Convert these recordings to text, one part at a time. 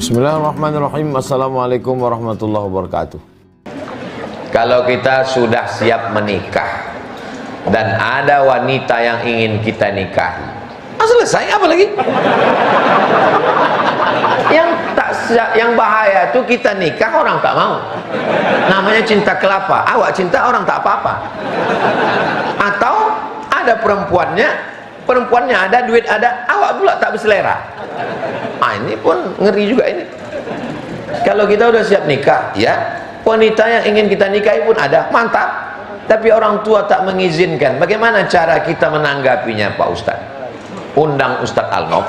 Bismillahirrahmanirrahim. Assalamualaikum warahmatullahi wabarakatuh. Kalau kita sudah siap menikah dan ada wanita yang ingin kita nikahi, selesai apa lagi? Yang bahaya tuh kita nikah orang tak mau. Namanya cinta kelapa. Awak cinta orang tak apa-apa. Atau ada perempuannya ada, duit ada, awak pula tak berselera. Ini pun ngeri juga ini. Kalau kita udah siap nikah, ya, wanita yang ingin kita nikahi pun ada, mantap. Tapi orang tua tak mengizinkan. Bagaimana cara kita menanggapinya, Pak Ustadz? Undang Ustadz Alnof,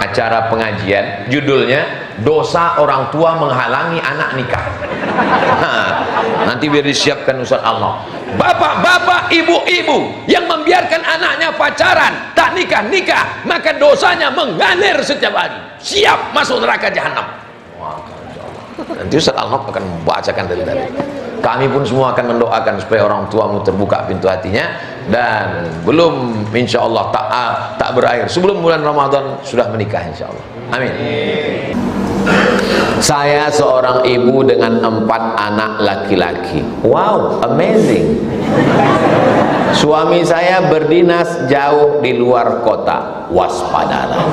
acara pengajian, judulnya dosa orang tua menghalangi anak nikah. Nanti biar disiapkan Ustadz Alnof. Bapak-bapak, ibu-ibu yang membiarkan anaknya pacaran tak nikah, maka dosanya mengalir setiap hari, siap masuk neraka jahanam. Nanti Ustadz Alnof akan membacakan dari tadi. Kami pun semua akan mendoakan supaya orang tuamu terbuka pintu hatinya, dan belum insya Allah tak berakhir sebelum bulan Ramadan sudah menikah insya Allah. Amin. Saya seorang ibu dengan 4 anak laki-laki. Wow, amazing. Suami saya berdinas jauh di luar kota. Waspadalah.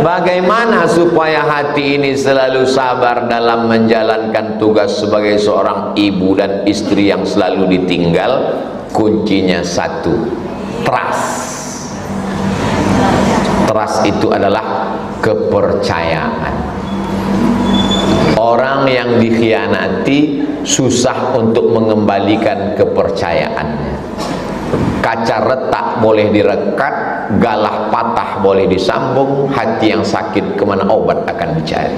Bagaimana supaya hati ini selalu sabar dalam menjalankan tugas sebagai seorang ibu dan istri yang selalu ditinggal? Kuncinya satu, trust. Trust itu adalah kepercayaan. Orang yang dikhianati susah untuk mengembalikan kepercayaannya. Kaca retak boleh direkat, galah patah boleh disambung, hati yang sakit kemana obat akan dicari.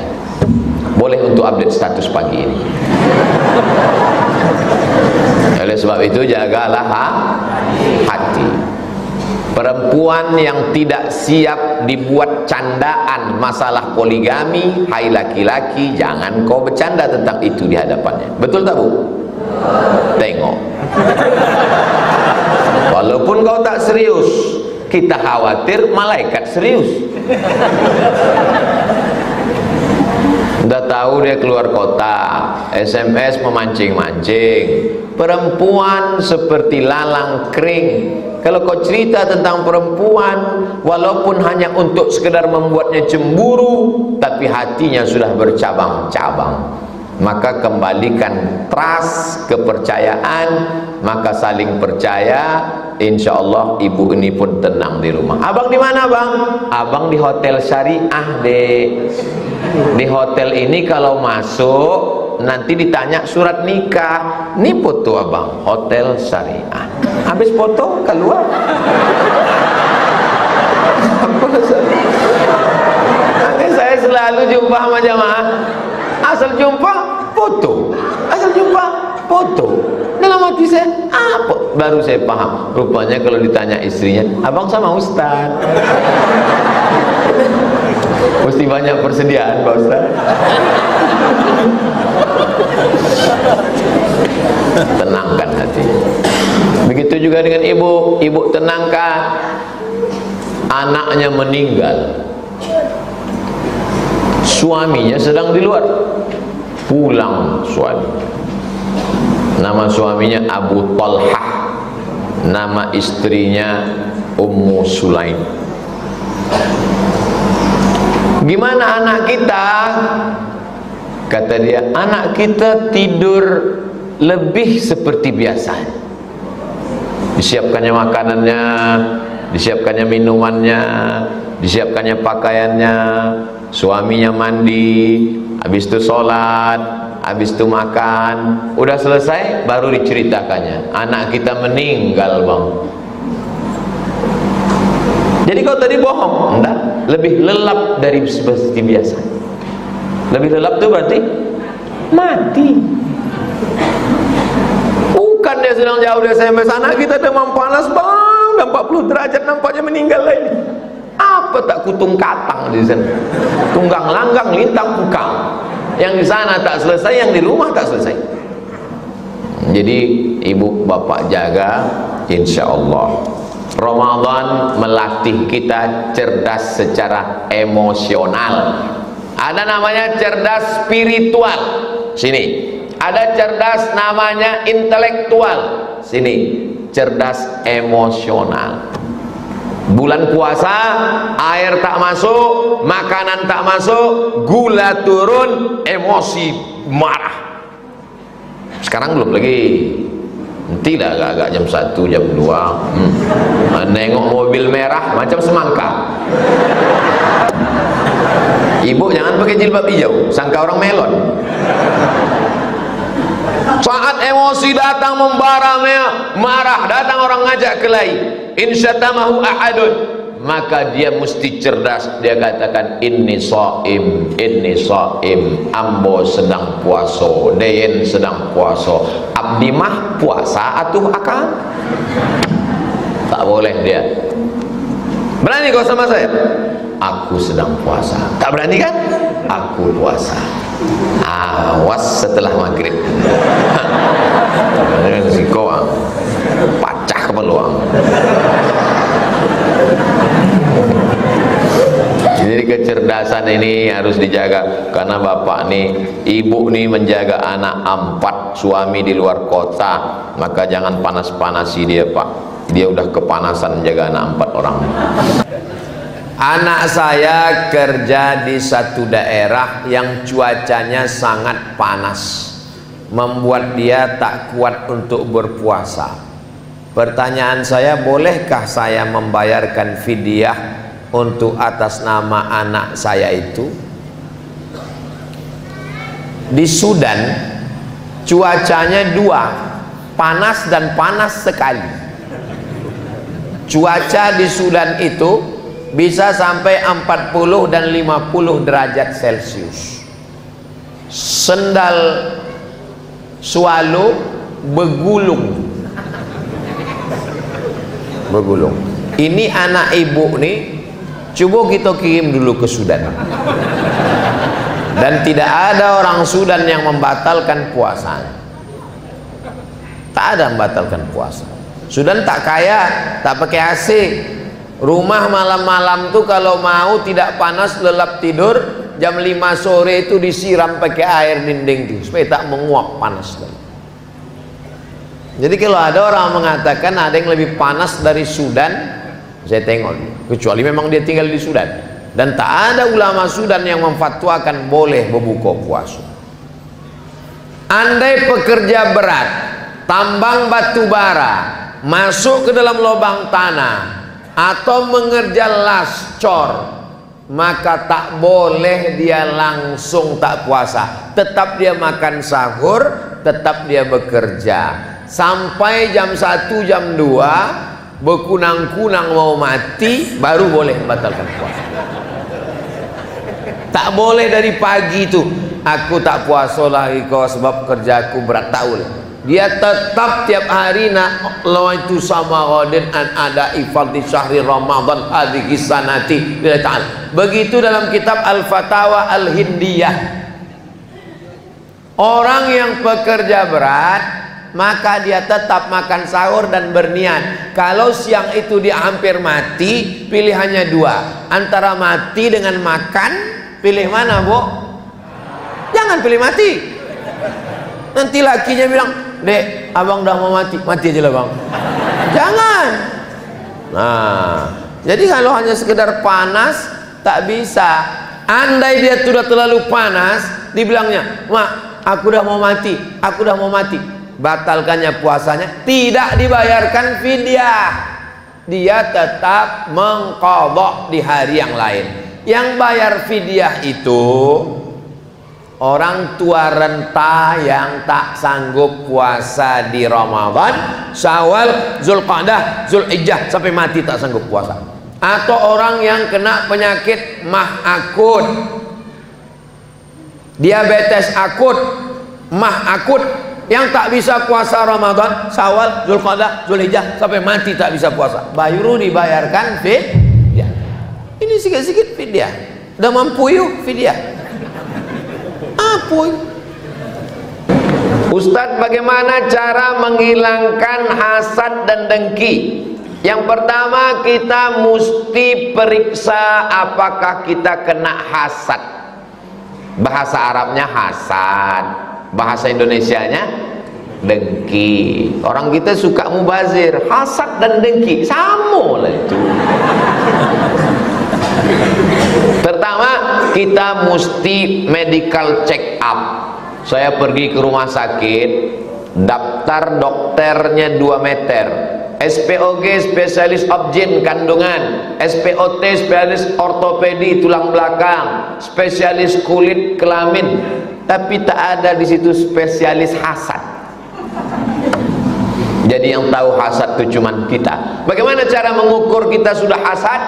Boleh untuk update status pagi ini. Oleh sebab itu jagalah hati. Perempuan yang tidak siap dibuat candaan masalah poligami, hai laki-laki, jangan kau bercanda tentang itu di hadapannya. Betul tak, Bu? Tengok. Walaupun kau tak serius, kita khawatir malaikat serius. Udah tahu dia keluar kota, SMS memancing-mancing. Perempuan seperti lalang kering. Kalau kau cerita tentang perempuan, walaupun hanya untuk sekedar membuatnya cemburu, tapi hatinya sudah bercabang-cabang. Maka kembalikan trust, kepercayaan, maka saling percaya. Insya Allah ibu ini pun tenang di rumah. Abang di mana, Bang? Abang di hotel syariah, Dek. Di hotel ini kalau masuk nanti ditanya surat nikah. Ini foto abang, hotel syariah. Habis foto keluar. Nanti saya selalu jumpa sama jamaah. Asal jumpa foto, asal jumpa foto. Dalam hati saya apa? Baru saya paham. Rupanya kalau ditanya istrinya, abang sama Ustaz. Mesti banyak persediaan, Pak Ustaz. Tenangkan hati. Begitu juga dengan ibu. Ibu tenangkan. Anaknya meninggal, suaminya sedang di luar. Pulang suami. Nama suaminya Abu Talhah, nama istrinya Ummu Sulaim. Gimana anak kita? Kata dia, anak kita tidur lebih seperti biasa. Disiapkannya makanannya, disiapkannya minumannya, disiapkannya pakaiannya, suaminya mandi, habis itu sholat, habis itu makan. Udah selesai baru diceritakannya, anak kita meninggal, Bang. Jadi kau tadi bohong? Enggak, lebih lelap dari seperti biasa. Lebih lelap itu berarti mati. Bukan dia sedang jauh dari SMS, anak kita demam panas, Bang, dan 40 derajat nampaknya meninggal lagi. Apa tak kutung katang di sana? Tunggang langgang lintang pukang. Yang di sana tak selesai, yang di rumah tak selesai. Jadi ibu bapak jaga, insya Allah Ramadan melatih kita cerdas secara emosional. Ada namanya cerdas spiritual, sini. Ada cerdas namanya intelektual, sini. Cerdas emosional. Bulan puasa, air tak masuk, makanan tak masuk, gula turun, emosi marah. Sekarang belum lagi. Nanti lah agak-agak jam 1, jam 2 nengok mobil merah macam semangka. Ibu jangan pakai jilbab hijau, sangka orang melon. Saat emosi datang membara, marah, datang orang ngajak kelahi, insyatamahu ahadun, maka dia mesti cerdas. Dia katakan inni shaim, ambo sedang puaso, deyen sedang puaso, abdi mah puasa atuh akang. Tak boleh dia. Berani kau sama saya? Aku sedang puasa. Tak berani kan? Aku puasa. Awas setelah maghrib. Si kau pacah kepeluang. Jadi kecerdasan ini harus dijaga, karena bapak nih, ibu nih menjaga anak 4, suami di luar kota, maka jangan panas-panasi dia pak. Dia udah kepanasan menjaga anak 4 orang. Anak saya kerja di satu daerah yang cuacanya sangat panas, membuat dia tak kuat untuk berpuasa. Pertanyaan saya, bolehkah saya membayarkan fidyah untuk atas nama anak saya itu? Di Sudan cuacanya 2, panas dan panas sekali. Cuaca di Sudan itu bisa sampai 40 dan 50 derajat Celcius. Sendal swallow begulung. Ini anak ibu nih, coba kita kirim dulu ke Sudan. Dan tidak ada orang Sudan yang membatalkan puasanya. Tak ada membatalkan puasa. Sudan tak kaya, tak pakai AC. Rumah malam-malam tuh kalau mau tidak panas, lelap tidur, jam 5 sore itu disiram pakai air dinding tuh, supaya tak menguap panas. Jadi kalau ada orang mengatakan ada yang lebih panas dari Sudan, saya tengok, kecuali memang dia tinggal di Sudan. Dan tak ada ulama Sudan yang memfatwakan boleh berbuka puasa. Andai pekerja berat, tambang batu bara, masuk ke dalam lubang tanah, atau mengerja las cor, maka tak boleh dia langsung tak puasa. Tetap dia makan sahur, tetap dia bekerja sampai jam 1, jam 2 berkunang-kunang mau mati, baru boleh membatalkan puasa. Tak boleh dari pagi itu, aku tak puasa lagi kau sebab kerjaku berat, tak boleh. Dia tetap tiap hari nak lawaitu sama ghadin an ada ifadhi syahri Ramadan hadhihi sanati bila ta'ala. Begitu dalam kitab Al-Fatawa Al-Hindiyah. Orang yang pekerja berat, maka dia tetap makan sahur dan berniat. Kalau siang itu dia hampir mati, pilihannya 2, antara mati dengan makan. Pilih mana, Bu? Jangan pilih mati. Nanti lakinya bilang, Dek, abang dah mau mati, mati aja lah bang. Jangan. Nah, jadi kalau hanya sekedar panas tak bisa. Andai dia sudah terlalu panas, dibilangnya, Mak, aku dah mau mati, aku dah mau mati. Batalkannya puasanya, tidak dibayarkan fidyah. Dia tetap mengqadha di hari yang lain. Yang bayar fidyah itu orang tua renta yang tak sanggup puasa di Ramadan, Syawal, Zulqa'dah, Zulhijjah sampai mati tak sanggup puasa. Atau orang yang kena penyakit mah akut, diabetes akut, mah akut, yang tak bisa puasa Ramadan, Syawal, Zulqa'dah, Zulhijjah sampai mati tak bisa puasa, baru dibayarkan fidyah. Ini sikit-sikit fidyah. Udah mampu yuk fidyah. Apa? Ustadz, bagaimana cara menghilangkan hasad dan dengki? Yang pertama, kita mesti periksa apakah kita kena hasad. Bahasa Arabnya hasad, bahasa Indonesianya dengki. Orang kita suka mubazir, hasad dan dengki sama lah itu. Pertama, kita mesti medical check up. Saya pergi ke rumah sakit, daftar dokternya 2 meter, SPOG spesialis obgyn kandungan, SPOT spesialis ortopedi tulang belakang, spesialis kulit kelamin, tapi tak ada di situ spesialis hasad. Jadi yang tahu hasad itu cuma kita. Bagaimana cara mengukur kita sudah hasad?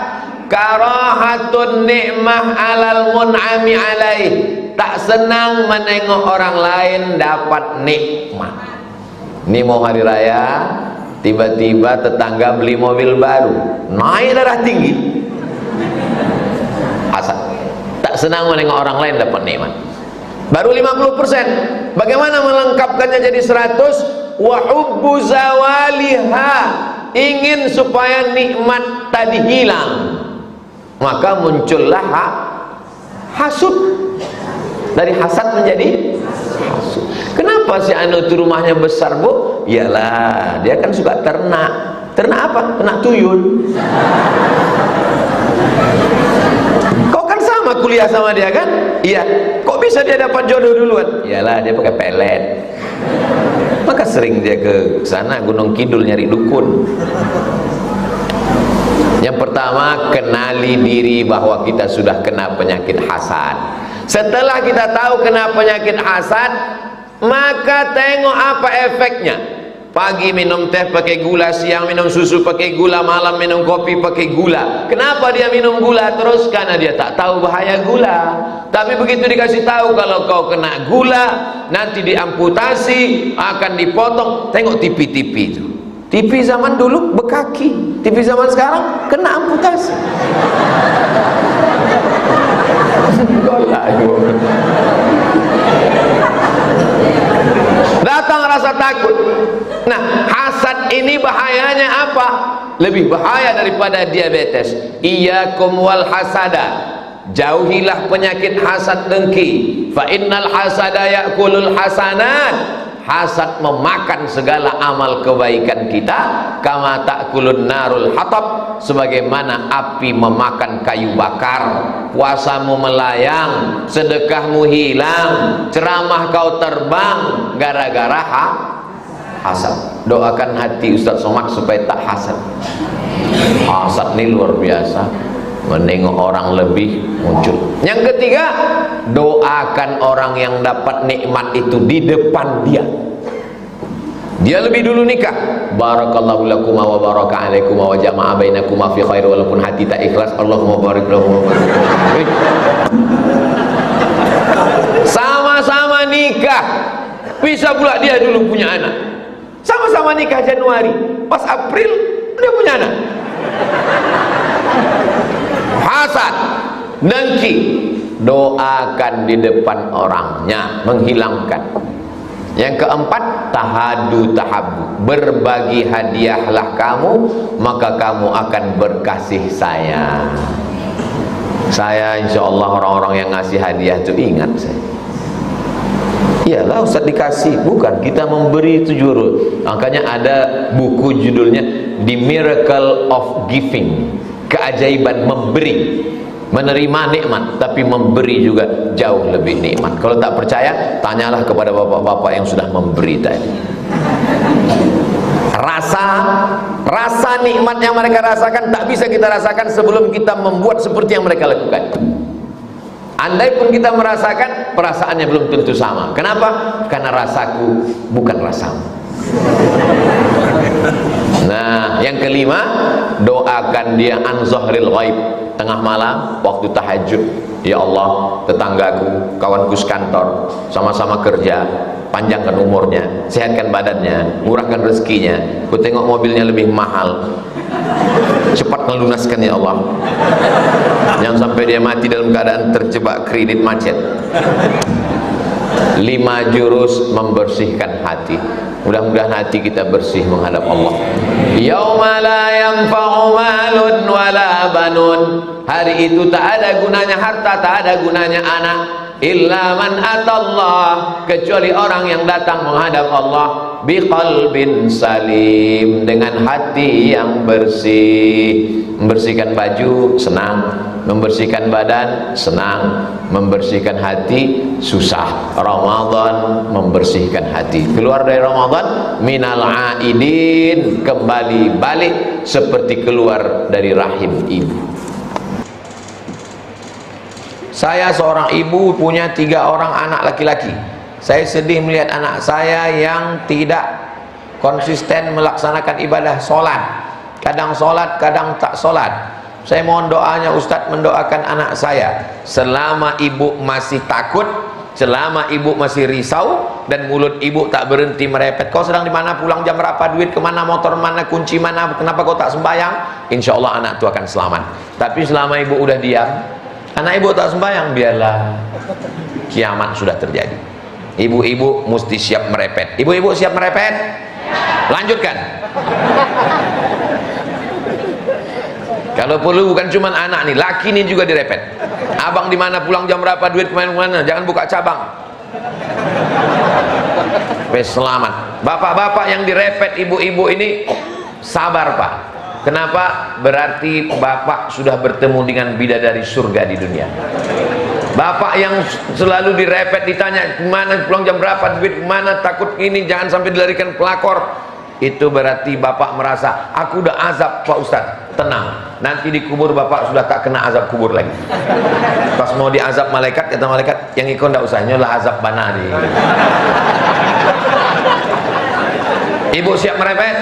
Karahatun ni'mah alal mun'ami alaih. Tak senang menengok orang lain dapat nikmat. Ini mau hari raya, tiba-tiba tetangga beli mobil baru, naik darah tinggi, hasad. Tak senang menengok orang lain dapat nikmat. Baru 50%. Bagaimana melengkapkannya jadi 100? Wa hubbu zawaliha, ingin supaya nikmat tadi hilang, maka muncullah hasud. Dari hasad menjadi hasud. Kenapa si anu itu rumahnya besar, Bu? Iyalah, dia kan suka ternak. Ternak apa? Ternak tuyul. Kau kan sama kuliah sama dia kan? Iya. Kok bisa dia dapat jodoh duluan? Iyalah, dia pakai pelet. Maka sering dia ke sana Gunung Kidul nyari dukun. Yang pertama, kenali diri bahwa kita sudah kena penyakit hasad. Setelah kita tahu kena penyakit hasad, maka tengok apa efeknya. Pagi minum teh pakai gula, siang minum susu pakai gula, malam minum kopi pakai gula. Kenapa dia minum gula terus? Karena dia tak tahu bahaya gula. Tapi begitu dikasih tahu kalau kau kena gula, nanti diamputasi, akan dipotong. Tengok TV-TV itu. TV zaman dulu bekaki, TV zaman sekarang kena amputasi. Datang rasa takut. Nah, hasad ini bahayanya apa? Lebih bahaya daripada diabetes. Iyyakum wal hasada. Jauhilah penyakit hasad dengki. Fa innal hasada ya'kulul hasanat. Hasad memakan segala amal kebaikan kita, kama ta'kulun narul hatab, sebagaimana api memakan kayu bakar. Puasamu melayang, sedekahmu hilang, ceramah kau terbang gara-gara hasad. Doakan hati Ustaz Somad supaya tak hasad. Hasad ini luar biasa, menengok orang lebih muncul. Yang ketiga, doakan orang yang dapat nikmat itu di depan dia. Dia lebih dulu nikah. Barakallahu lakum wa baraka alaikum wa jama'a bainakum fi khair, walaupun hati tak ikhlas. Allahumma barik lahu. Sama-sama nikah, bisa pula dia dulu punya anak. Sama-sama nikah Januari, pas April dia punya anak. Hasad, dengki. Doakan di depan orangnya, menghilangkan. Yang keempat, tahadu tahabu, berbagi hadiahlah kamu, maka kamu akan berkasih sayang. Saya insya Allah orang-orang yang ngasih hadiah itu ingat saya. Iyalah Ustaz dikasih, bukan, kita memberi itu juru. Makanya ada buku judulnya The Miracle of Giving, keajaiban memberi. Menerima nikmat, tapi memberi juga jauh lebih nikmat. Kalau tak percaya, tanyalah kepada bapak-bapak yang sudah memberi tadi. Rasa nikmat yang mereka rasakan tak bisa kita rasakan sebelum kita membuat seperti yang mereka lakukan. Andai pun kita merasakan, perasaannya belum tentu sama. Kenapa? Karena rasaku bukan rasamu. Nah, yang kelima, doakan dia an zahril ghaib. Tengah malam, waktu tahajud, ya Allah, tetanggaku, kawanku sekantor, sama-sama kerja, panjangkan umurnya, sehatkan badannya, murahkan rezekinya. Ku tengok mobilnya lebih mahal, cepat melunaskan ya Allah. Jangan sampai dia mati dalam keadaan terjebak kredit macet. 5 jurus membersihkan hati. Mudah-mudahan hati kita bersih menghadap Allah. Yauma la yanfa'u malun wala banun. Hari itu tak ada gunanya harta, tak ada gunanya anak, illa man atallah, kecuali orang yang datang menghadap Allah biqalbin salim, dengan hati yang bersih. Membersihkan baju senang, membersihkan badan senang, membersihkan hati susah. Ramadan membersihkan hati. Keluar dari Ramadan minal aidin, kembali balik seperti keluar dari rahim ibu. Saya seorang ibu punya 3 orang anak laki-laki. Saya sedih melihat anak saya yang tidak konsisten melaksanakan ibadah sholat. Kadang sholat, kadang tak sholat. Saya mohon doanya Ustadz, mendoakan anak saya. Selama ibu masih takut, selama ibu masih risau, dan mulut ibu tak berhenti merepet, kau sedang di mana, pulang jam berapa, duit kemana, motor mana, kunci mana, kenapa kau tak sembahyang, insya Allah anak itu akan selamat. Tapi selama ibu udah diam, anak ibu tak sembahyang, biarlah, kiamat sudah terjadi. Ibu-ibu mesti siap merepet. Ibu-ibu siap merepet? Lanjutkan. Kalau perlu bukan cuma anak nih, laki nih juga direpet. Abang di mana, pulang jam berapa, duit kemana-mana, jangan buka cabang. Selamat. Bapak-bapak yang direpet ibu-ibu ini, sabar Pak. Kenapa? Berarti bapak sudah bertemu dengan bidadari surga di dunia. Bapak yang selalu direpet, ditanya kemana, pulang jam berapa, duit kemana, takut ini, jangan sampai dilarikan pelakor, itu berarti bapak merasa, aku udah azab Pak Ustadz. Tenang, nanti di kubur bapak sudah tak kena azab kubur lagi. Pas mau diazab malaikat, kata malaikat, yang ikut ndak usah, nyolah azab banari. Ibu siap merepet?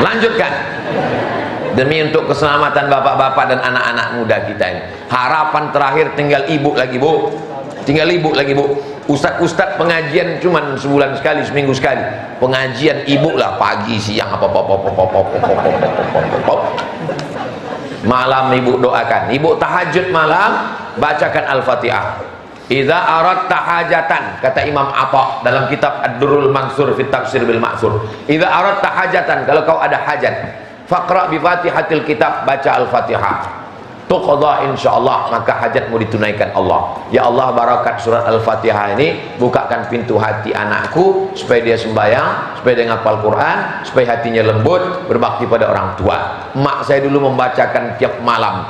Lanjutkan. Demi untuk keselamatan bapak-bapak dan anak-anak muda kita ini. Harapan terakhir tinggal ibu lagi Bu. Tinggal ibu lagi Bu. Ustadz pengajian cuman sebulan sekali, seminggu sekali. Pengajian ibu lah, pagi, siang, malam ibu doakan. Ibu tahajud malam, bacakan Al-Fatihah. Idza aradta hajatan, kata Imam Atha dalam kitab Ad-Durrul Mansur fi Tafsir bil Ma'sur. Idza aradta hajatan, kalau kau ada hajat, faqra bi Fatihatil kitab, baca Al-Fatihah. Tuqadha insyaallah, maka hajatmu ditunaikan Allah. Ya Allah, barakat surat Al-Fatihah ini, bukakan pintu hati anakku supaya dia sembahyang, supaya dia ngapal Quran, supaya hatinya lembut, berbakti pada orang tua. Mak saya dulu membacakan tiap malam.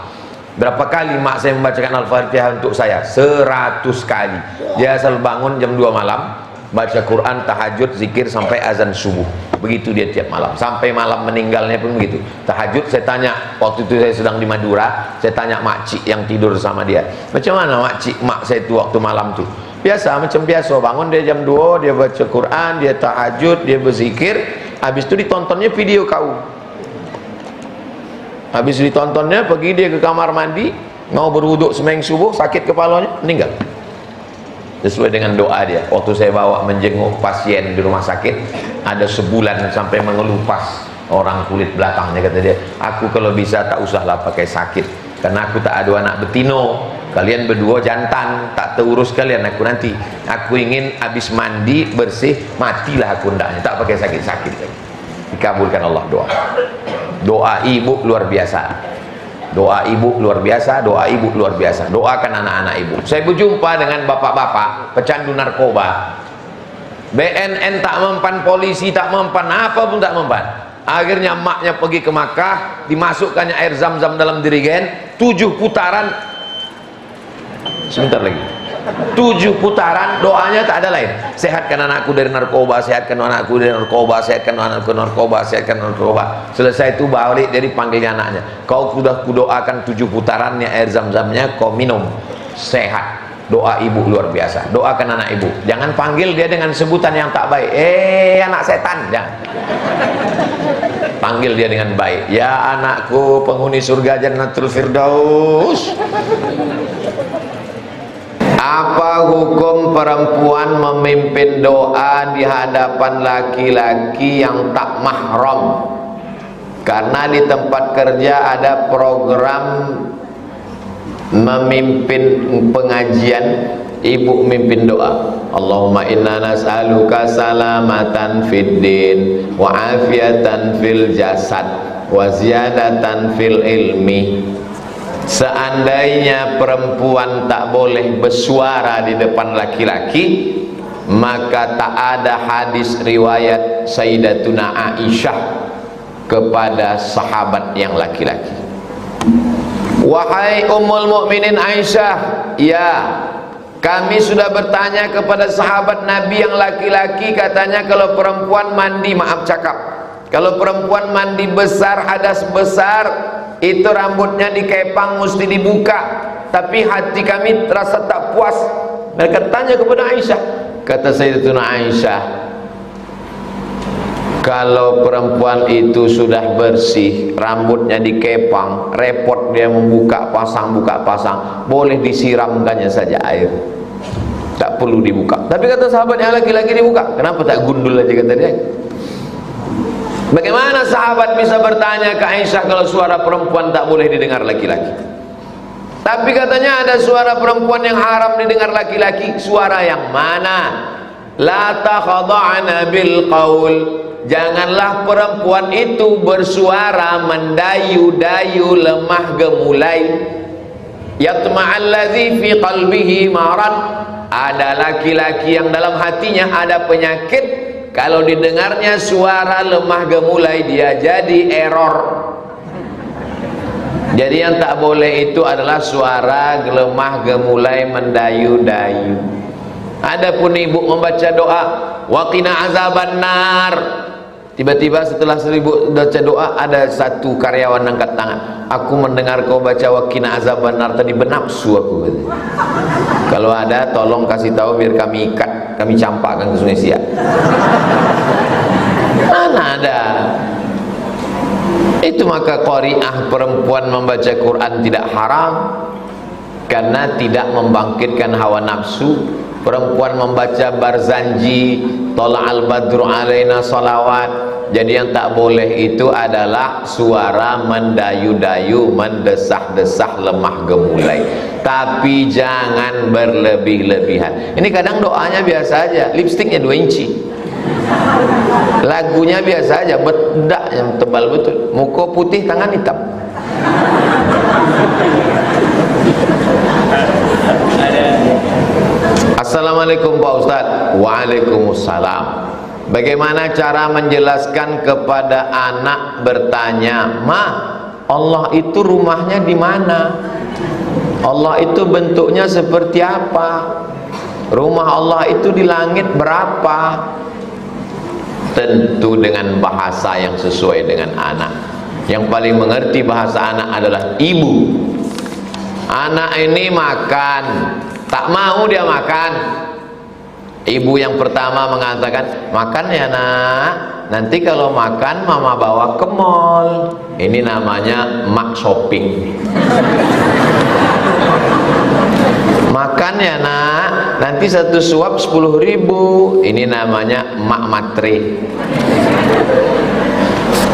Berapa kali mak saya membacakan Al-Fatihah untuk saya? 100 kali. Dia asal bangun jam 2 malam, baca Quran, tahajud, zikir sampai azan subuh. Begitu dia tiap malam, sampai malam meninggalnya pun begitu. Tahajud, saya tanya, waktu itu saya sedang di Madura, saya tanya makcik yang tidur sama dia, macam mana makcik mak saya itu waktu malam tuh? Biasa, macam biasa, bangun dia jam 2, dia baca Quran, dia tahajud, dia berzikir, habis itu ditontonnya video kau. Habis ditontonnya, pergi dia ke kamar mandi, mau berwuduk sembahyang subuh, sakit kepalanya, meninggal. Sesuai dengan doa dia. Waktu saya bawa menjenguk pasien di rumah sakit, ada sebulan sampai mengelupas orang kulit belakangnya, kata dia, aku kalau bisa tak usahlah pakai sakit, karena aku tak ada anak betino, kalian berdua jantan, tak terurus kalian aku nanti, aku ingin habis mandi bersih matilah aku, ndaknya tak pakai sakit-sakit. Dikabulkan Allah doa. Doa ibu luar biasa. Doa ibu luar biasa, doa ibu luar biasa. Doakan anak-anak ibu. Saya berjumpa dengan bapak-bapak pecandu narkoba. BNN tak mempan, polisi tak mempan, apa pun tak mempan. Akhirnya maknya pergi ke Makkah, dimasukkannya air zam-zam dalam dirigen, 7 putaran. Sebentar lagi. 7 putaran, doanya tak ada lain. Sehatkan anakku dari narkoba, sehatkan anakku dari narkoba, sehatkan anakku dari narkoba, sehatkan narkoba. Selesai itu balik dari panggilnya anaknya. Kau sudah kudoakan 7 putarannya air zam-zamnya, kau minum, sehat. Doa ibu luar biasa. Doakan anak ibu. Jangan panggil dia dengan sebutan yang tak baik. Anak setan, jangan. Panggil dia dengan baik. Ya anakku, penghuni surga Jannatul Firdaus. Apa hukum perempuan memimpin doa di hadapan laki-laki yang tak mahram? Karena di tempat kerja ada program memimpin pengajian Ibu mimpin doa, Allahumma inna nas'aluka salamatan fid din wa afiatan fil jasad wa ziyadatan fil ilmi. Seandainya perempuan tak boleh bersuara di depan laki-laki, maka tak ada hadis riwayat Sayyidatuna Aisyah kepada sahabat yang laki-laki. Wahai Ummul Mukminin Aisyah, ya, kami sudah bertanya kepada sahabat Nabi yang laki-laki, katanya kalau perempuan mandi, maaf cakap, kalau perempuan mandi besar, hadas besar, itu rambutnya dikepang, mesti dibuka. Tapi hati kami terasa tak puas. Mereka tanya kepada Aisyah, kata Sayyidatuna Aisyah, kalau perempuan itu sudah bersih, rambutnya dikepang, repot dia membuka pasang, boleh disiramkannya saja air, tak perlu dibuka. Tapi kata sahabat yang laki-laki dibuka, kenapa tak gundul aja, kata dia. Bagaimana sahabat bisa bertanya ke Aisyah kalau suara perempuan tak boleh didengar laki-laki? Tapi katanya ada suara perempuan yang haram didengar laki-laki. Suara yang mana? La takhada'na bil qaul. Janganlah perempuan itu bersuara mendayu-dayu, lemah gemulai. Yatma'alladzi fi qalbihi marad. Ada laki-laki yang dalam hatinya ada penyakit, kalau didengarnya suara lemah gemulai dia jadi error. Jadi yang tak boleh itu adalah suara lemah gemulai mendayu-dayu. Adapun ibu membaca doa waqina azabannar, tiba-tiba setelah 1000 baca doa ada satu karyawan angkat tangan, aku mendengar kau baca waqina azabannar tadi, benapsu aku. Kalau ada tolong kasih tahu biar kami ikat, kami campakkan ke Sungai Siak. Mana ada. Itu maka qari'ah perempuan membaca Quran tidak haram karena tidak membangkitkan hawa nafsu. Perempuan membaca barzanji, tola'al badru alaina salawat. Jadi yang tak boleh itu adalah suara mendayu-dayu, mendesah-desah, lemah gemulai. Tapi jangan berlebih-lebihan. Ini kadang doanya biasa aja, lipstiknya 2 inci, lagunya biasa aja, bedak yang tebal betul, muka putih tangan hitam. Assalamualaikum Pak Ustaz. Waalaikumsalam. Bagaimana cara menjelaskan kepada anak bertanya, Ma, Allah itu rumahnya di mana? Allah itu bentuknya seperti apa? Rumah Allah itu di langit berapa? Tentu dengan bahasa yang sesuai dengan anak. Yang paling mengerti bahasa anak adalah ibu. Anak ini makan, tak mau dia makan. Ibu yang pertama mengatakan, makan ya nak, nanti kalau makan mama bawa ke mall. Ini namanya mak shopping. Makan ya nak, nanti satu suap 10.000. Ini namanya mak matre.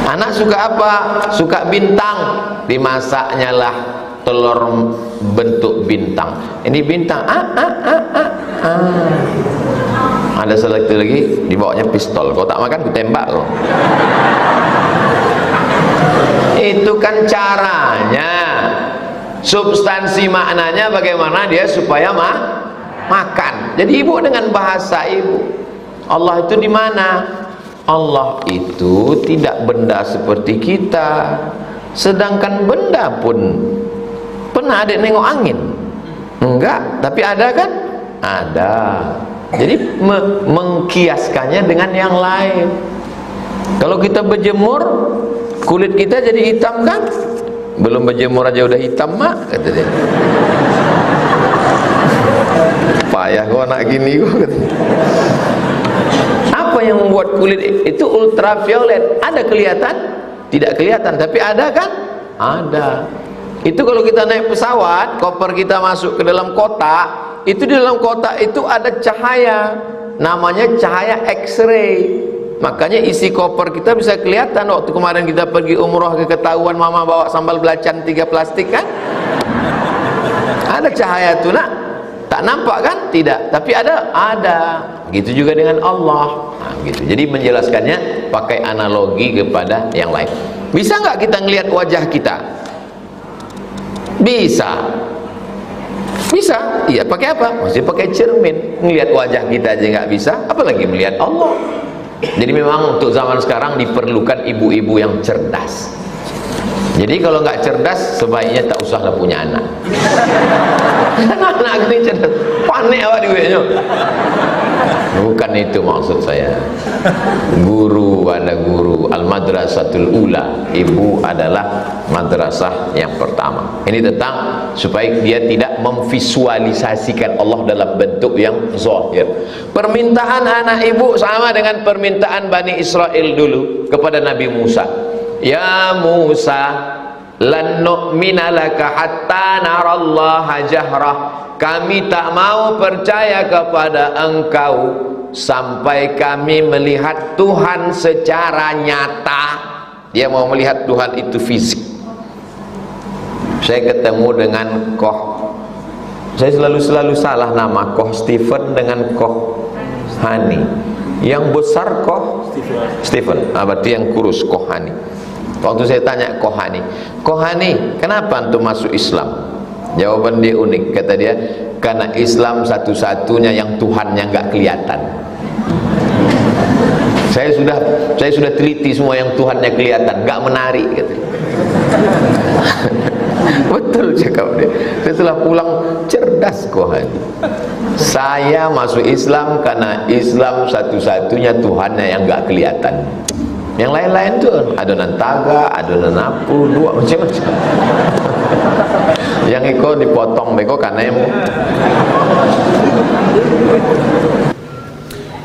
Anak suka apa? Suka bintang. Dimasaknya lah telur bentuk bintang. Ini bintang. Ada satu lagi dibawanya pistol. Kau tak makan, ku tembak kau. Itu kan caranya. Substansi maknanya bagaimana dia supaya makan. Jadi ibu dengan bahasa ibu. Allah itu di mana? Allah itu tidak benda seperti kita. Sedangkan benda pun, pernah ada nengok angin? Enggak, tapi ada kan? Ada. Jadi mengkiaskannya dengan yang lain. Kalau kita berjemur, kulit kita jadi hitam kan? Belum berjemur aja udah hitam, mak, kata dia. Payah kau nak gini kau, kata. Apa yang membuat kulit itu ultraviolet? Ada kelihatan? Tidak kelihatan, tapi ada kan? Ada. Itu kalau kita naik pesawat, koper kita masuk ke dalam kotak, itu di dalam kotak itu ada cahaya, namanya cahaya X-ray. Makanya isi koper kita bisa kelihatan. Waktu kemarin kita pergi umroh, ketahuan mama bawa sambal belacan 3 plastik kan? Ada cahaya tuh nak. Tak nampak kan? Tidak. Tapi ada. Begitu juga dengan Allah. Nah, gitu. Jadi menjelaskannya pakai analogi kepada yang lain. Bisa nggak kita ngelihat wajah kita? Bisa. Bisa. Iya, pakai apa? Mesti pakai cermin. Ngelihat wajah kita aja nggak bisa, apalagi melihat Allah. Jadi memang untuk zaman sekarang diperlukan ibu-ibu yang cerdas. Jadi kalau nggak cerdas, sebaiknya tak usahlah punya anak. Anak ini cerdas, panik awak duitnya. Bukan itu maksud saya. Guru, ada guru. Al-Madrasatul Ula. Ibu adalah madrasah yang pertama. Ini tentang supaya dia tidak memvisualisasikan Allah dalam bentuk yang zahir. Permintaan anak ibu sama dengan permintaan Bani Israel dulu kepada Nabi Musa. Ya Musa, lan nu'mina laka hatta narallaha jahrah. Kami tak mau percaya kepada engkau sampai kami melihat Tuhan secara nyata. Dia mau melihat Tuhan itu fisik. Saya ketemu dengan Koh, saya selalu salah nama Koh Stephen dengan Koh Hani. Yang besar Koh Stephen, berarti yang kurus Koh Hani. Waktu saya tanya Koh Hani, kenapa antum masuk Islam? Jawaban dia unik, kata dia, karena Islam satu-satunya yang Tuhannya nggak kelihatan. Saya sudah teliti semua yang Tuhannya kelihatan, nggak menarik, kata. Betul cakap dia. Setelah pulang cerdas Koh Hani. Saya masuk Islam karena Islam satu-satunya Tuhannya yang nggak kelihatan. Yang lain-lain tuh adonan taga, adonan apu, dua macam-macam. Yang iko dipotong beko karena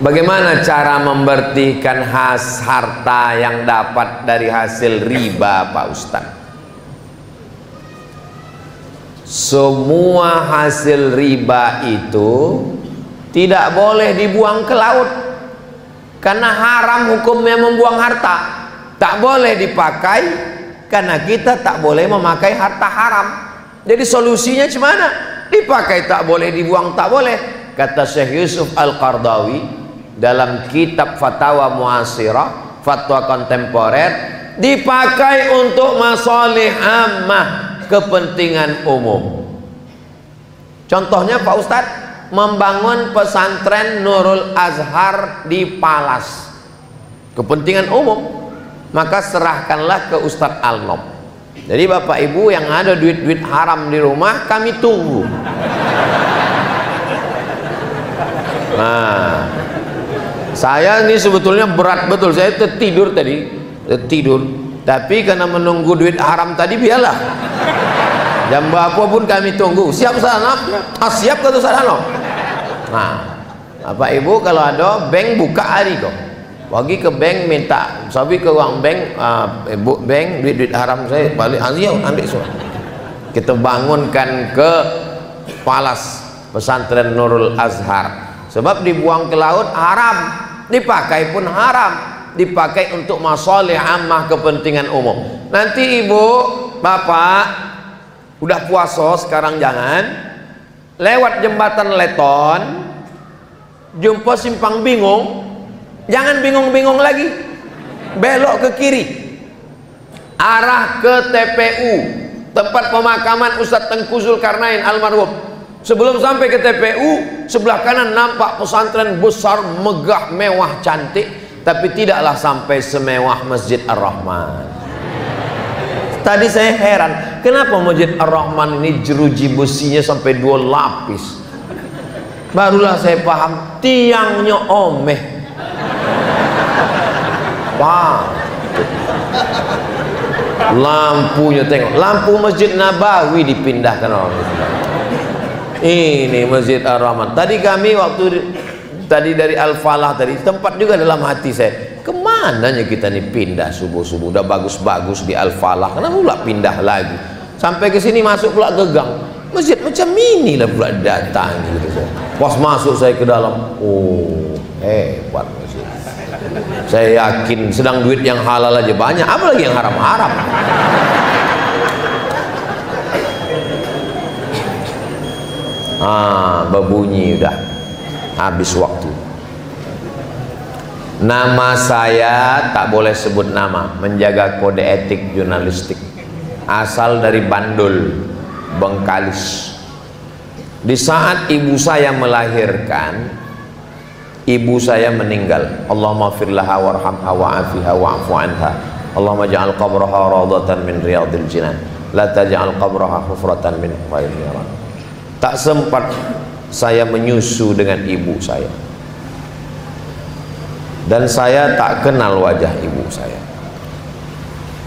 bagaimana cara membersihkan harta yang dapat dari hasil riba, Pak Ustaz? Semua hasil riba itu tidak boleh dibuang ke laut. Karena haram hukumnya membuang harta. Tak boleh dipakai karena kita tak boleh memakai harta haram. Jadi solusinya gimana? Dipakai tak boleh, dibuang tak boleh. Kata Syekh Yusuf Al-Qardawi dalam kitab Fatwa Muasirah, fatwa kontemporer, dipakai untuk masalih ammah, kepentingan umum. Contohnya Pak Ustadz, membangun pesantren Nurul Azhar di Palas, kepentingan umum, maka serahkanlah ke Ustadz Al-Nob. Jadi bapak ibu yang ada duit-duit haram di rumah, kami tunggu. Nah, saya ini sebetulnya berat betul, saya tertidur tadi, tapi karena menunggu duit haram tadi, biarlah jam berapa pun kami tunggu. Siap sana, siap ke sana. Nah, bapak ibu kalau ada bank buka hari kok, pergi ke bank minta, sabi ke uang bank, bank duit haram saya balik, ambil semua. Kita bangunkan ke Palas pesantren Nurul Azhar. Sebab dibuang ke laut haram, dipakai pun haram, dipakai untuk masalih ammah, kepentingan umum. Nanti ibu, bapak, udah puasa sekarang jangan lewat jembatan Leton, jumpa simpang bingung, jangan bingung-bingung lagi, belok ke kiri, arah ke TPU, tempat pemakaman Ustadz Tengku Zulkarnain almarhum. Sebelum sampai ke TPU, sebelah kanan nampak pesantren besar, megah, mewah, cantik, tapi tidaklah sampai semewah Masjid Ar-Rahman. Tadi saya heran, kenapa Masjid Ar-Rahman ini jeruji besinya sampai 2 lapis? Barulah saya paham, tiangnya omeh. Wah, lampunya tengok, lampu Masjid Nabawi dipindahkan orang. Ini Masjid Ar-Rahman. Tadi kami tadi dari Al-Falah tadi, tempat juga dalam hati saya, kemananya kita nih pindah subuh-subuh, udah bagus-bagus di Al-Falah, kenapa pula pindah lagi? Sampai ke sini masuk pula ke gang, masjid macam ini lah pula datang gitu. Pas masuk saya ke dalam, oh hebat masjid. Saya yakin sedang duit yang halal aja banyak, apalagi yang haram-haram. berbunyi udah habis waktu. Nama saya tak boleh sebut nama, menjaga kode etik jurnalistik. Asal dari Bandul, Bengkalis. Di saat ibu saya melahirkan, ibu saya meninggal. Allahumma fir laha warhamha wa'afiha wa'fu anha. Allahumma ja'al qabraha rawdatan min riyadil jinan. La taj'al qabraha hufratan min hufairil niran. Tak sempat saya menyusu dengan ibu saya. Dan saya tak kenal wajah ibu saya.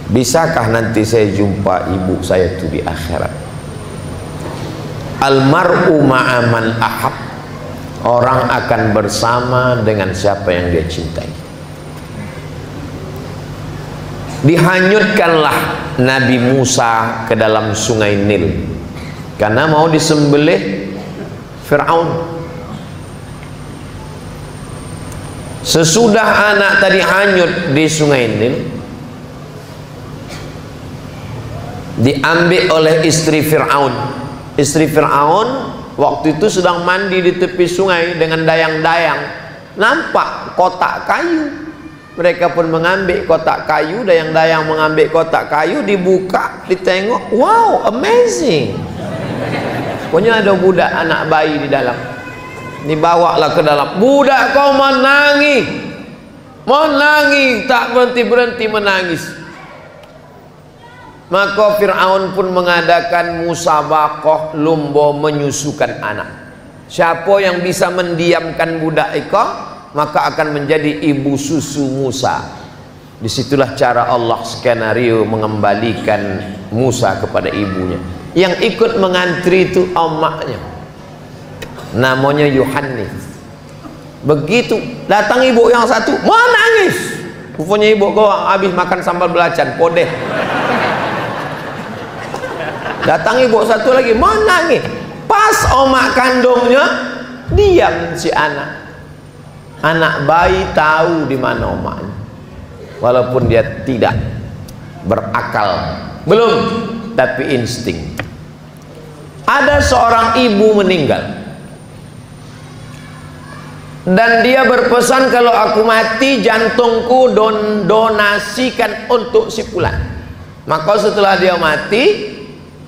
Bisakah nanti saya jumpa ibu saya itu di akhirat? Almar'u ma'aman ahab. Orang akan bersama dengan siapa yang dia cintai. Dihanyutkanlah Nabi Musa ke dalam sungai Nil karena mau disembelih Fir'aun. Sesudah anak tadi hanyut di sungai Nil, diambil oleh istri Fir'aun. Istri Fir'aun waktu itu sedang mandi di tepi sungai dengan dayang-dayang. Nampak kotak kayu. Mereka pun mengambil kotak kayu, dayang-dayang mengambil kotak kayu, dibuka, ditengok, wow, amazing. Pokoknya ada budak anak bayi di dalam. Dibawalah ke dalam. Budak kau menangis, tak berhenti-berhenti menangis. Maka Fir'aun pun mengadakan musabaqah lomba menyusukan anak. Siapa yang bisa mendiamkan budak itu, maka akan menjadi ibu susu Musa. Disitulah cara Allah skenario mengembalikan Musa kepada ibunya. Yang ikut mengantri itu omaknya, namanya Yohanes. Begitu datang ibu yang satu mau nangis, rupanya ibu kau habis makan sambal belacan podeh. Datang ibu satu lagi mau nangis, pas omak kandungnya diam si anak. Anak bayi tahu di mana omaknya, walaupun dia tidak berakal, belum, tapi insting. Ada seorang ibu meninggal dan dia berpesan, kalau aku mati jantungku donasikan untuk si fulan. Maka setelah dia mati,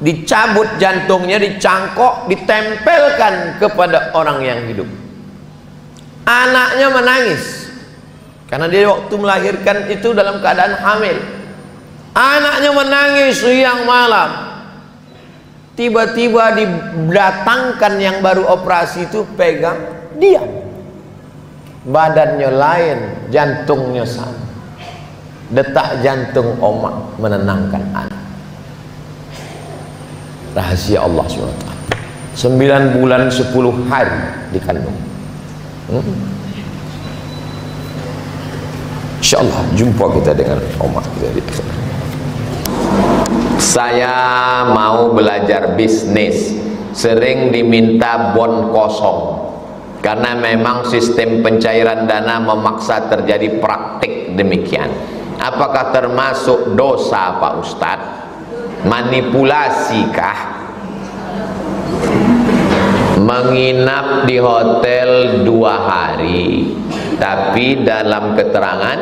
dicabut jantungnya, dicangkok, ditempelkan kepada orang yang hidup. Anaknya menangis karena dia waktu melahirkan itu dalam keadaan hamil. Anaknya menangis siang malam. Tiba-tiba didatangkan yang baru operasi itu, pegang, diam. Badannya lain, jantungnya sama. Detak jantung omak menenangkan anak. Rahasia Allah SWT. 9 bulan 10 hari dikandung. InsyaAllah jumpa kita dengan omak kita di akhirat. Saya mau belajar bisnis, sering diminta bon kosong karena memang sistem pencairan dana memaksa terjadi praktik demikian. Apakah termasuk dosa Pak Ustadz? Manipulasikah? Menginap di hotel 2 hari tapi dalam keterangan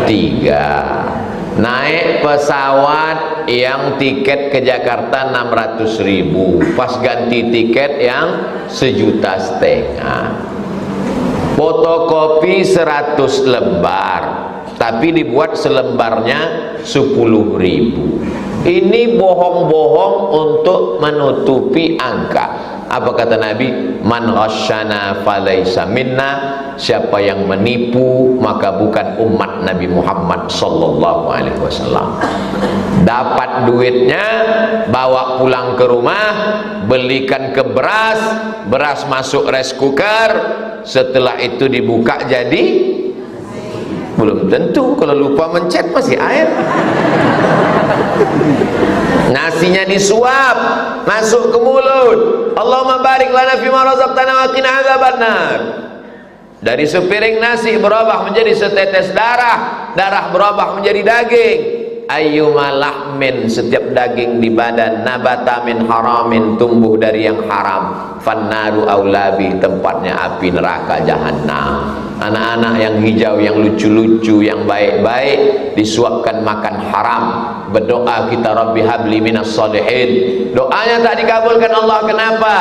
3. Naik pesawat yang tiket ke Jakarta 600.000, pas ganti tiket yang 1,5 juta. Fotokopi 100 lembar tapi dibuat selembarnya 10.000. Ini bohong-bohong untuk menutupi angka. Apa kata Nabi? Man ghasyana falaysa minna. Siapa yang menipu maka bukan umat Nabi Muhammad sallallahu alaihi wasallam. Dapat duitnya, bawa pulang ke rumah, belikan ke beras, beras masuk rice cooker, setelah itu dibuka jadi belum tentu, kalau lupa mencet masih air. Nasinya disuap, masuk ke mulut. Allahumma barik lana fima razaqtana wa qina adzabannar. Dari sepiring nasi berubah menjadi setetes darah, darah berubah menjadi daging. ayyuma lahmin, setiap daging di badan, nabata min haramin, tumbuh dari yang haram, fannaru aulabi, tempatnya api neraka jahanam. Anak-anak yang hijau, yang lucu-lucu, yang baik-baik disuapkan makan haram. Berdoa kita, Rabbi habli minas shalihin, doanya tak dikabulkan Allah. Kenapa?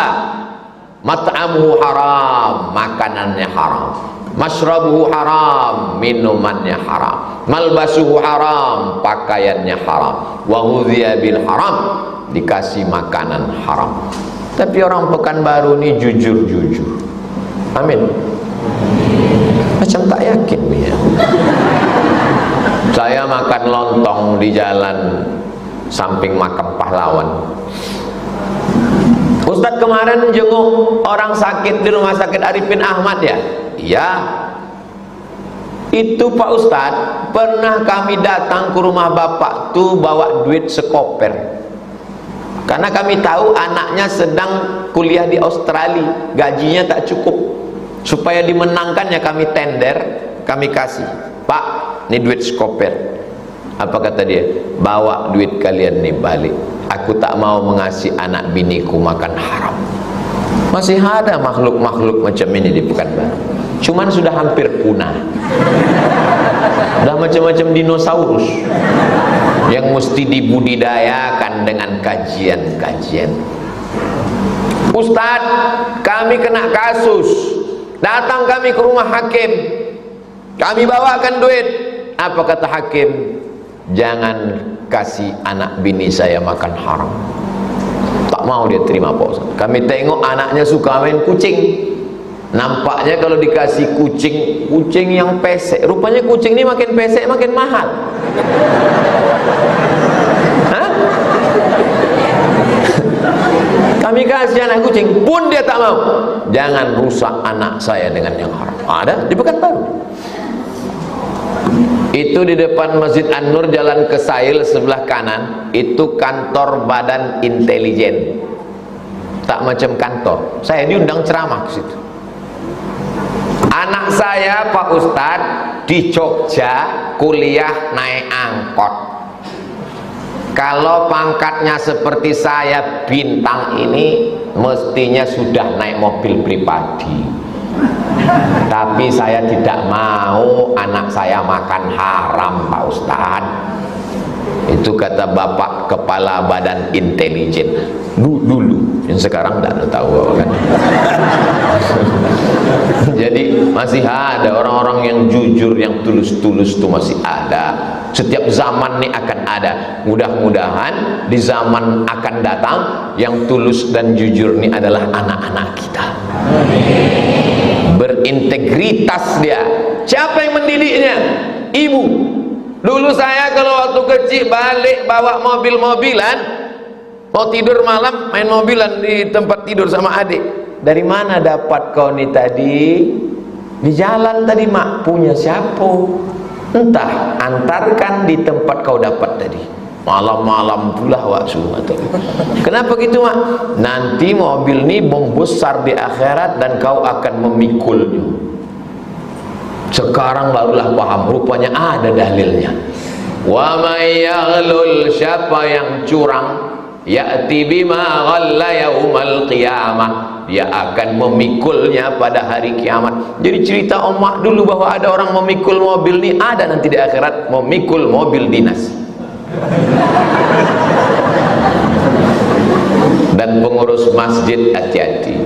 Mat'amuhu haram, makanannya haram. Mashrabuhu haram, minumannya haram. Malbasuhu haram, pakaiannya haram. Wa ghudhiya bil haram, dikasih makanan haram. Tapi orang Pekanbaru ini jujur-jujur. Amin. Macam tak yakin ya. Saya makan lontong di jalan samping makam pahlawan. Ustadz kemarin jenguk orang sakit di rumah sakit Arifin Ahmad ya? Iya. Itu Pak Ustadz, pernah kami datang ke rumah bapak tuh bawa duit sekoper. Karena kami tahu anaknya sedang kuliah di Australia, gajinya tak cukup. Supaya dimenangkannya kami tender, kami kasih. Pak, ini duit sekoper. Apa kata dia? Bawa duit kalian nih balik. Aku tak mau mengasih anak biniku makan haram. Masih ada makhluk-makhluk macam ini di Pekanbaru. Cuman sudah hampir punah. Sudah macam-macam dinosaurus yang mesti dibudidayakan dengan kajian-kajian. Ustadz, kami kena kasus. Datang kami ke rumah hakim, kami bawakan duit. Apa kata hakim? Jangan kasih anak bini saya makan haram. Tak mau dia terima Pak Ustaz. Kami tengok anaknya suka main kucing. Nampaknya kalau dikasih kucing yang pesek, rupanya kucing ini makin pesek makin mahal. Hah? Kami kasih anak kucing pun dia tak mau. Jangan rusak anak saya dengan yang haram. Ada di Pekanbaru. Itu di depan Masjid An-Nur, Jalan Kesail sebelah kanan, itu kantor Badan Intelijen. Tak macam kantor. Saya diundang ceramah ke situ. Anak saya Pak Ustadz di Jogja kuliah naik angkot. Kalau pangkatnya seperti saya bintang ini, mestinya sudah naik mobil pribadi. Tapi saya tidak mau anak saya makan haram Pak Ustadz. Itu kata Bapak Kepala Badan Intelijen dulu, yang sekarang tidak tahu kan. Jadi masih ada orang-orang yang jujur, yang tulus-tulus itu masih ada. Setiap zaman ini akan ada. Mudah-mudahan di zaman akan datang yang tulus dan jujur ini adalah anak-anak kita. Berintegritas dia. Siapa yang mendidiknya? Ibu. Dulu saya kalau waktu kecil balik bawa mobil-mobilan, mau tidur malam main mobilan di tempat tidur sama adik. Dari mana dapat kau ni tadi? Di jalan tadi mak, punya siapa? Entah, antarkan di tempat kau dapat tadi. Malam-malam pula wak suruh. Kenapa gitu mak? Nanti mobil ni bom besar di akhirat dan kau akan memikulnya. Sekarang barulah paham, rupanya ada dalilnya. Wa may yaghlul, siapa yang curang, ya'ti bima ghalla yaumal qiyamah, dia akan memikulnya pada hari kiamat. Jadi cerita omak dulu bahwa ada orang memikul mobil ini, ada nanti di akhirat memikul mobil dinas. Dan pengurus masjid hati-hati,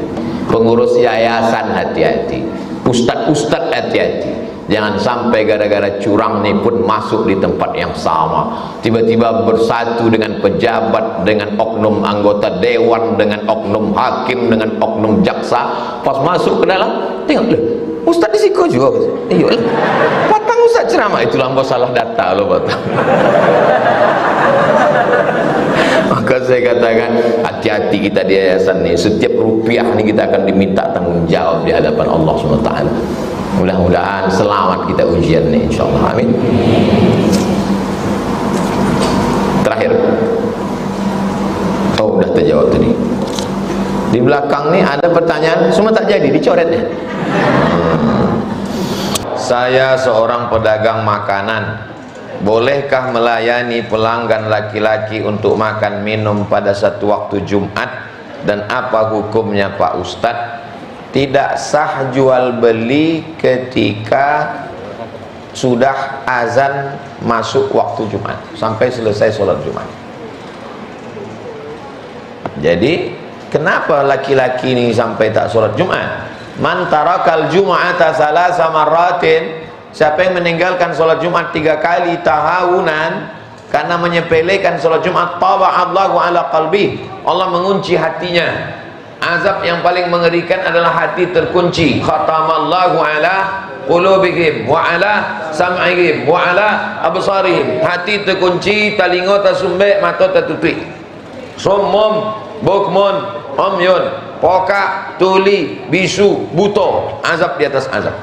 pengurus yayasan hati-hati, ustadz-ustadz hati-hati. Jangan sampai gara-gara curang nih pun masuk di tempat yang sama, tiba-tiba bersatu dengan pejabat, dengan oknum anggota dewan, dengan oknum hakim, dengan oknum jaksa. Pas masuk ke dalam, tengok deh, ustadz di situ juga. Iya lah, patang ustadz ceramah, itulah mbak salah data loh patang. Maka saya katakan hati-hati kita di yayasan nih. Setiap rupiah nih kita akan diminta tanggung jawab di hadapan Allah SWT. Mudah-mudahan selamat kita ujian nih, insyaallah. Amin. Terakhir, oh udah terjawab tadi. Di belakang nih ada pertanyaan, semua tak jadi, dicoretnya. Saya seorang pedagang makanan bolehkah melayani pelanggan laki-laki untuk makan minum pada satu waktu Jumat, dan apa hukumnya Pak Ustadz? Tidak sah jual beli ketika sudah azan masuk waktu Jumat sampai selesai sholat Jumat. Jadi kenapa laki-laki ini sampai tak sholat Jumat? Man tarakal jum'ata salasa marratin, siapa yang meninggalkan sholat Jumat 3 kali tahawunan karena menyepelekan sholat Jumat, taba'allahu ala qalbi, Allah mengunci hatinya. Azab yang paling mengerikan adalah hati terkunci. Khatamallahu ala qulubihim wa ala sam'ihim wa ala absarihim. Hati terkunci, talingo tersumbat, mata tertutup. Summum bukmun umyun, pokak, tuli, bisu, buto. Azab di atas azab.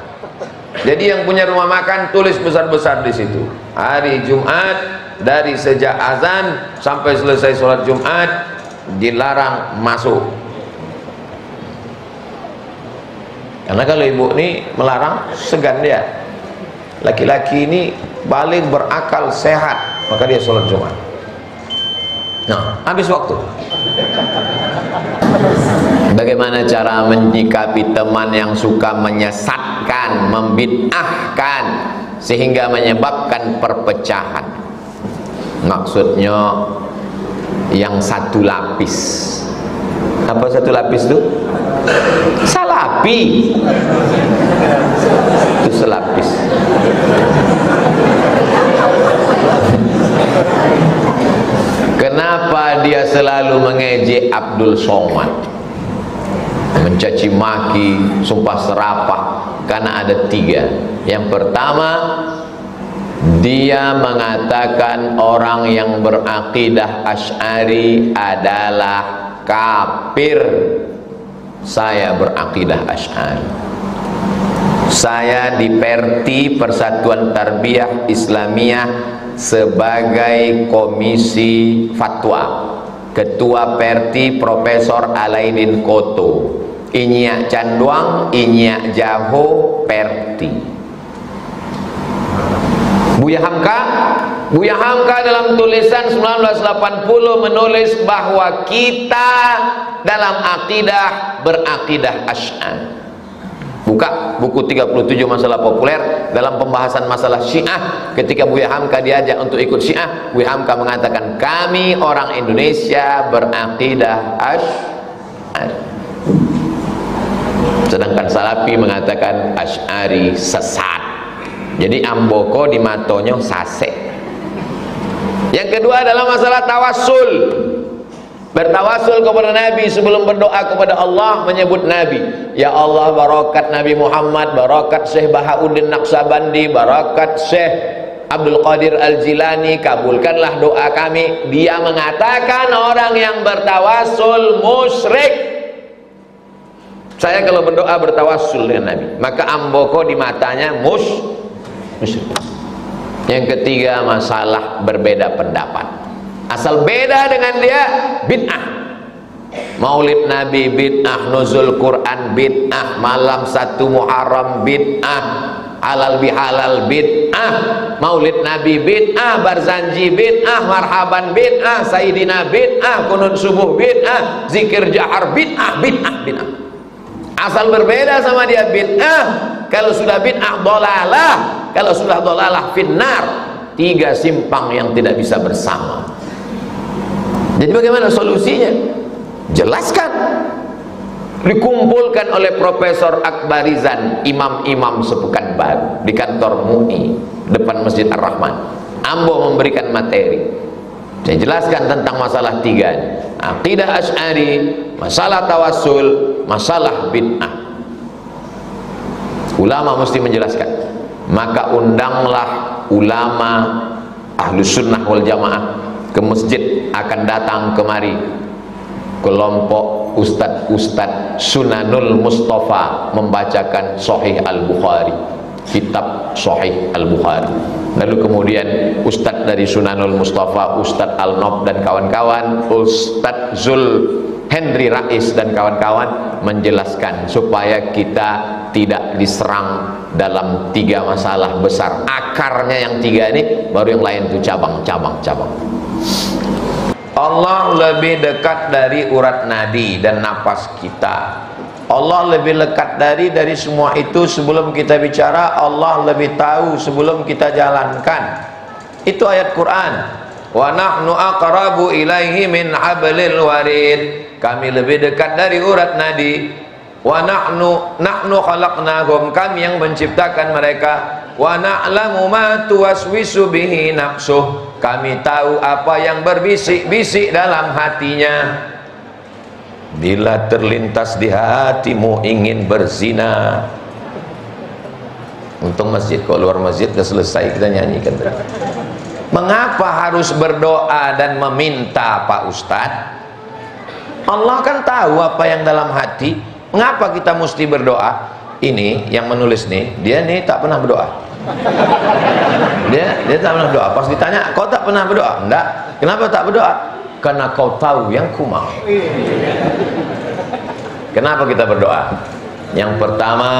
Jadi yang punya rumah makan tulis besar-besar di situ. Hari Jumat dari sejak azan sampai selesai sholat Jumat dilarang masuk. Karena kalau ibu ini melarang, segan dia. Laki-laki ini balik berakal sehat, maka dia sholat Jumat. Nah, habis waktu. Bagaimana cara menyikapi teman yang suka menyesatkan, membid'ahkan sehingga menyebabkan perpecahan? Maksudnya yang satu lapis. Apa satu lapis itu? Salapi. Itu selapis. Kenapa dia selalu mengejek Abdul Somad, mencaci maki, sumpah serapah? Karena ada 3. Yang pertama, dia mengatakan orang yang berakidah Asy'ari adalah kafir. Saya berakidah Asy'ari. Saya di Perti, Persatuan Tarbiyah Islamiyah, sebagai komisi fatwa. Ketua Perti Profesor Alaidin Koto. Inyak Canduang, Inyak Jaho, Perti. Buya Hamka dalam tulisan 1980 menulis bahwa kita dalam akidah berakidah Asy'ari. Buka buku 37 masalah populer dalam pembahasan masalah Syiah. Ketika Buya Hamka diajak untuk ikut Syiah, Buya Hamka mengatakan kami orang Indonesia berakidah Asy'ari. Sedangkan Salafi mengatakan Asy'ari sesat. Jadi amboko di matonyo sase. Yang kedua adalah masalah tawassul. Bertawassul kepada Nabi sebelum berdoa kepada Allah, menyebut Nabi. Ya Allah, barakat Nabi Muhammad, barakat Syekh Bahauddin Naqsabandi, barakat Syekh Abdul Qadir Al-Jilani, kabulkanlah doa kami. Dia mengatakan orang yang bertawassul musyrik. Saya kalau berdoa bertawassul dengan Nabi, maka amboko di matanya musyrik. Yang ketiga, masalah berbeda pendapat. Asal beda dengan dia, bid'ah. Maulid Nabi bid'ah, nuzul Quran bid'ah, malam 1 Muharram bid'ah, halal bihalal bid'ah, Maulid Nabi bid'ah, Barzanji bid'ah, marhaban bid'ah, Sayyidina bid'ah, kunun subuh bid'ah, zikir jahar bid'ah. Asal berbeda sama dia bid'ah. Kalau sudah bid'ah dolalah, kalau sudah dolalah finnar. 3 simpang yang tidak bisa bersama. Jadi bagaimana solusinya? Jelaskan. Dikumpulkan oleh Profesor Akbarizan, imam-imam sepekan baru di kantor MUI depan Masjid Ar-Rahman. Ambo memberikan materi. Saya jelaskan tentang masalah 3, akidah Asy'ari, masalah tawassul, masalah bid'ah. Ulama mesti menjelaskan. Maka undanglah ulama Ahlus Sunnah wal Jamaah ke masjid, akan datang kemari kelompok ustadz Sunanul Mustafa membacakan Sahih Al-Bukhari, kitab Sahih Al-Bukhari. Lalu kemudian ustadz dari Sunanul Mustafa, Ustadz Al-Nob dan kawan-kawan, Ustadz Zul Henry Rais dan kawan-kawan menjelaskan supaya kita tidak diserang dalam 3 masalah besar. Akarnya yang 3 ini, baru yang lain itu cabang-cabang. Allah lebih dekat dari urat nadi dan napas kita. Allah lebih dekat dari semua itu. Sebelum kita bicara, Allah lebih tahu sebelum kita jalankan. Itu ayat Quran. Wa nahnu aqrabu ilaihi min hablil warid. Kami lebih dekat dari urat nadi. Wa nahnu khalaqnahum, kami yang menciptakan mereka. Wa na'lamu ma tuwaswisu bihi nafsuh, kami tahu apa yang berbisik-bisik dalam hatinya. Bila terlintas di hatimu ingin berzina. Untung masjid, kalau luar masjid sudah selesai kita nyanyikan. Mengapa harus berdoa dan meminta Pak Ustadz? Allah kan tahu apa yang dalam hati. Mengapa kita mesti berdoa? Ini yang menulis nih, dia nih tak pernah berdoa. Dia tak pernah berdoa. Pas ditanya, kau tak pernah berdoa? Enggak. Kenapa tak berdoa? Karena kau tahu yang ku mau. Kenapa kita berdoa? Yang pertama,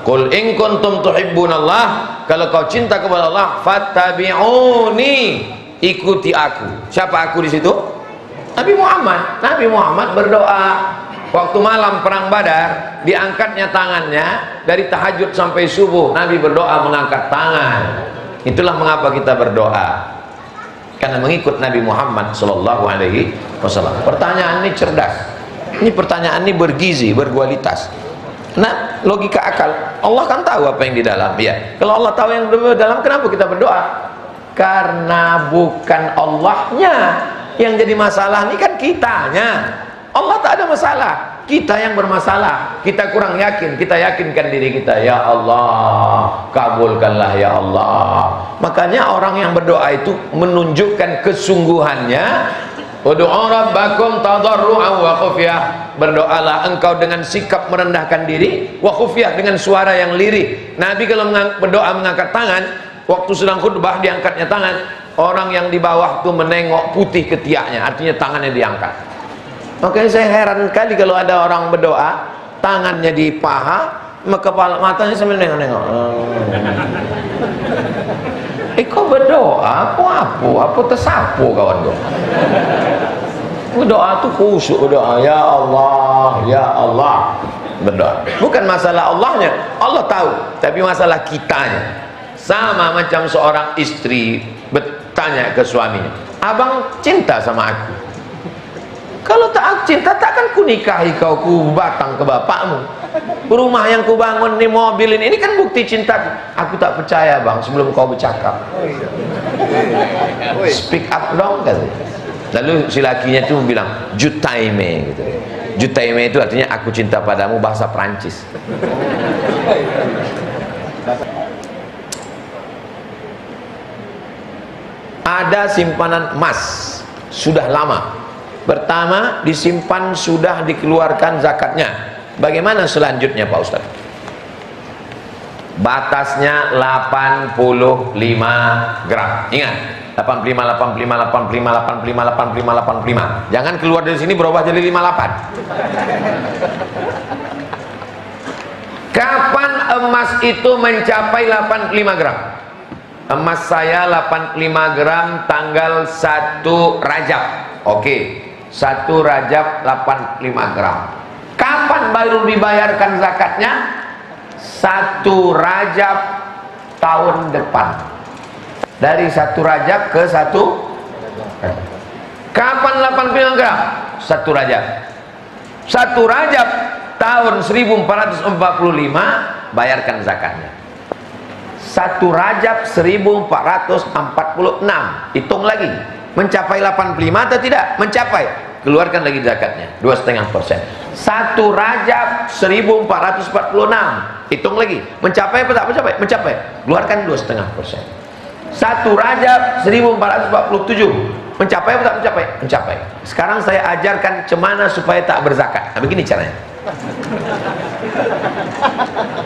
qul in kuntum tuhibbunallah, kalau kau cinta kepada Allah, fattabi'uni, ikuti aku. Siapa aku di situ? Nabi Muhammad. Nabi Muhammad berdoa waktu malam perang Badar, diangkatnya tangannya dari tahajud sampai subuh. Nabi berdoa mengangkat tangan. Itulah mengapa kita berdoa, karena mengikut Nabi Muhammad Sallallahu Alaihi Wasallam. Pertanyaan ini cerdas, ini pertanyaan ini bergizi, berkualitas. Nah, logika akal. Allah kan tahu apa yang di dalam. Ya, kalau Allah tahu yang di dalam, kenapa kita berdoa? Karena bukan Allahnya yang jadi masalah, ini kan kitanya. Allah tak ada masalah, kita yang bermasalah. Kita kurang yakin, kita yakinkan diri kita. Ya Allah, kabulkanlah ya Allah. Makanya orang yang berdoa itu menunjukkan kesungguhannya. Ud'u rabbakum tadarru'an wa khufyah. Berdoalah engkau dengan sikap merendahkan diri, wa khufyah, dengan suara yang lirih. Nabi kalau berdoa mengangkat tangan, waktu sedang khutbah diangkatnya tangan, orang yang di bawah itu menengok putih ketiaknya, artinya tangannya diangkat. Makanya saya heran kali kalau ada orang berdoa tangannya di paha, kepala matanya sambil nengok-nengok. Kau berdoa apa tersapu kawan kau. Berdoa tuh khusyuk, berdoa ya Allah, ya Allah. Berdoa. Bukan masalah Allahnya, Allah tahu, tapi masalah kitanya. Sama macam seorang istri bertanya ke suaminya, abang cinta sama aku? Kalau tak cinta, takkan ku nikahi kau, ku batang ke bapakmu. Rumah yang ku bangun, ini mobil ini kan bukti cintaku. Aku tak percaya bang, sebelum kau bercakap. Speak up dong katanya. Lalu si lakinya itu bilang jutaime gitu. Jutaime itu artinya aku cinta padamu, bahasa Perancis. Ada simpanan emas sudah lama. Pertama disimpan, sudah dikeluarkan zakatnya. Bagaimana selanjutnya Pak Ustaz? Batasnya 85 gram. Ingat, 85 85 85 85 85 85. Jangan keluar dari sini berubah jadi 58. Kapan emas itu mencapai 85 gram? Emas saya 85 gram tanggal 1 Rajab. Oke, 1 Rajab 85 gram. Kapan baru dibayarkan zakatnya? 1 Rajab tahun depan. Dari 1 Rajab ke 1 Kapan 85 gram? 1 Rajab. 1 Rajab tahun 1445 bayarkan zakatnya. 1 Rajab 1446, hitung lagi, mencapai 85 atau tidak? Mencapai, keluarkan lagi zakatnya 2,5%. 1 Rajab 1446, hitung lagi, mencapai apa tak mencapai? Mencapai, keluarkan 2,5%. 1 Rajab 1447, mencapai apa tak mencapai? Mencapai. Sekarang saya ajarkan cemana supaya tak berzakat. Nah, begini caranya.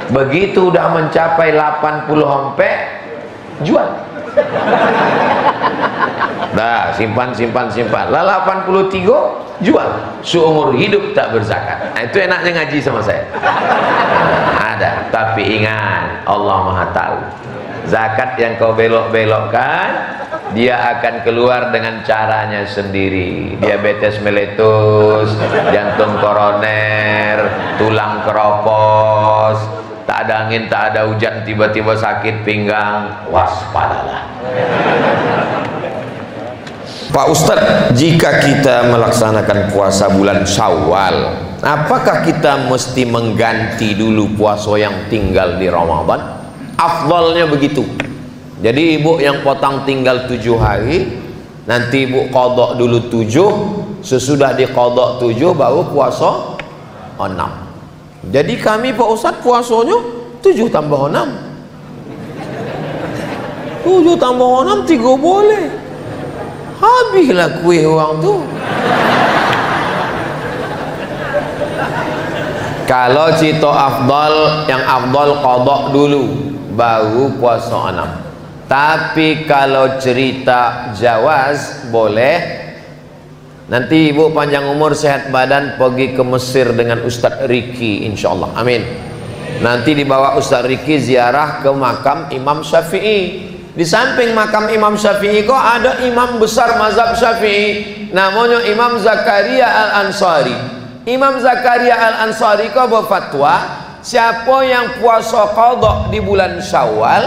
Begitu udah mencapai 80 hompe, jual. Nah, simpan. Lah 83 jual. Seumur hidup tak berzakat. Nah, itu enaknya ngaji sama saya. Nah, ada. Tapi ingat, Allah Maha tahu. Zakat yang kau belok-belokkan, dia akan keluar dengan caranya sendiri. Diabetes meletus, jantung koroner, tulang keropos, tak ada angin, tak ada hujan, tiba-tiba sakit pinggang, waspadalah. Pak Ustadz, jika kita melaksanakan puasa bulan Syawal, apakah kita mesti mengganti dulu puasa yang tinggal di Ramadan? Afdalnya begitu. Jadi ibu yang potong tinggal 7 hari, nanti ibu qadha dulu 7, sesudah diqadha 7 baru puasa 6. Jadi kami Pak Ustadz puasanya 7 tambah 6. 7 tambah 6 3 boleh. Habislah kue orang tu. Kalau cito afdal, yang afdal qadha dulu baru puasa 6. Tapi kalau cerita jawaz boleh. Nanti ibu panjang umur sehat badan pergi ke Mesir dengan Ustadz Riki insyaallah. Amin. Nanti dibawa Ustadz Riki ziarah ke makam Imam Syafi'i. Di samping makam Imam Syafi'i kok ada imam besar mazhab Syafi'i, namanya Imam Zakaria Al-Ansari. Imam Zakaria Al-Ansari kok berfatwa, siapa yang puasa qadha di bulan Syawal,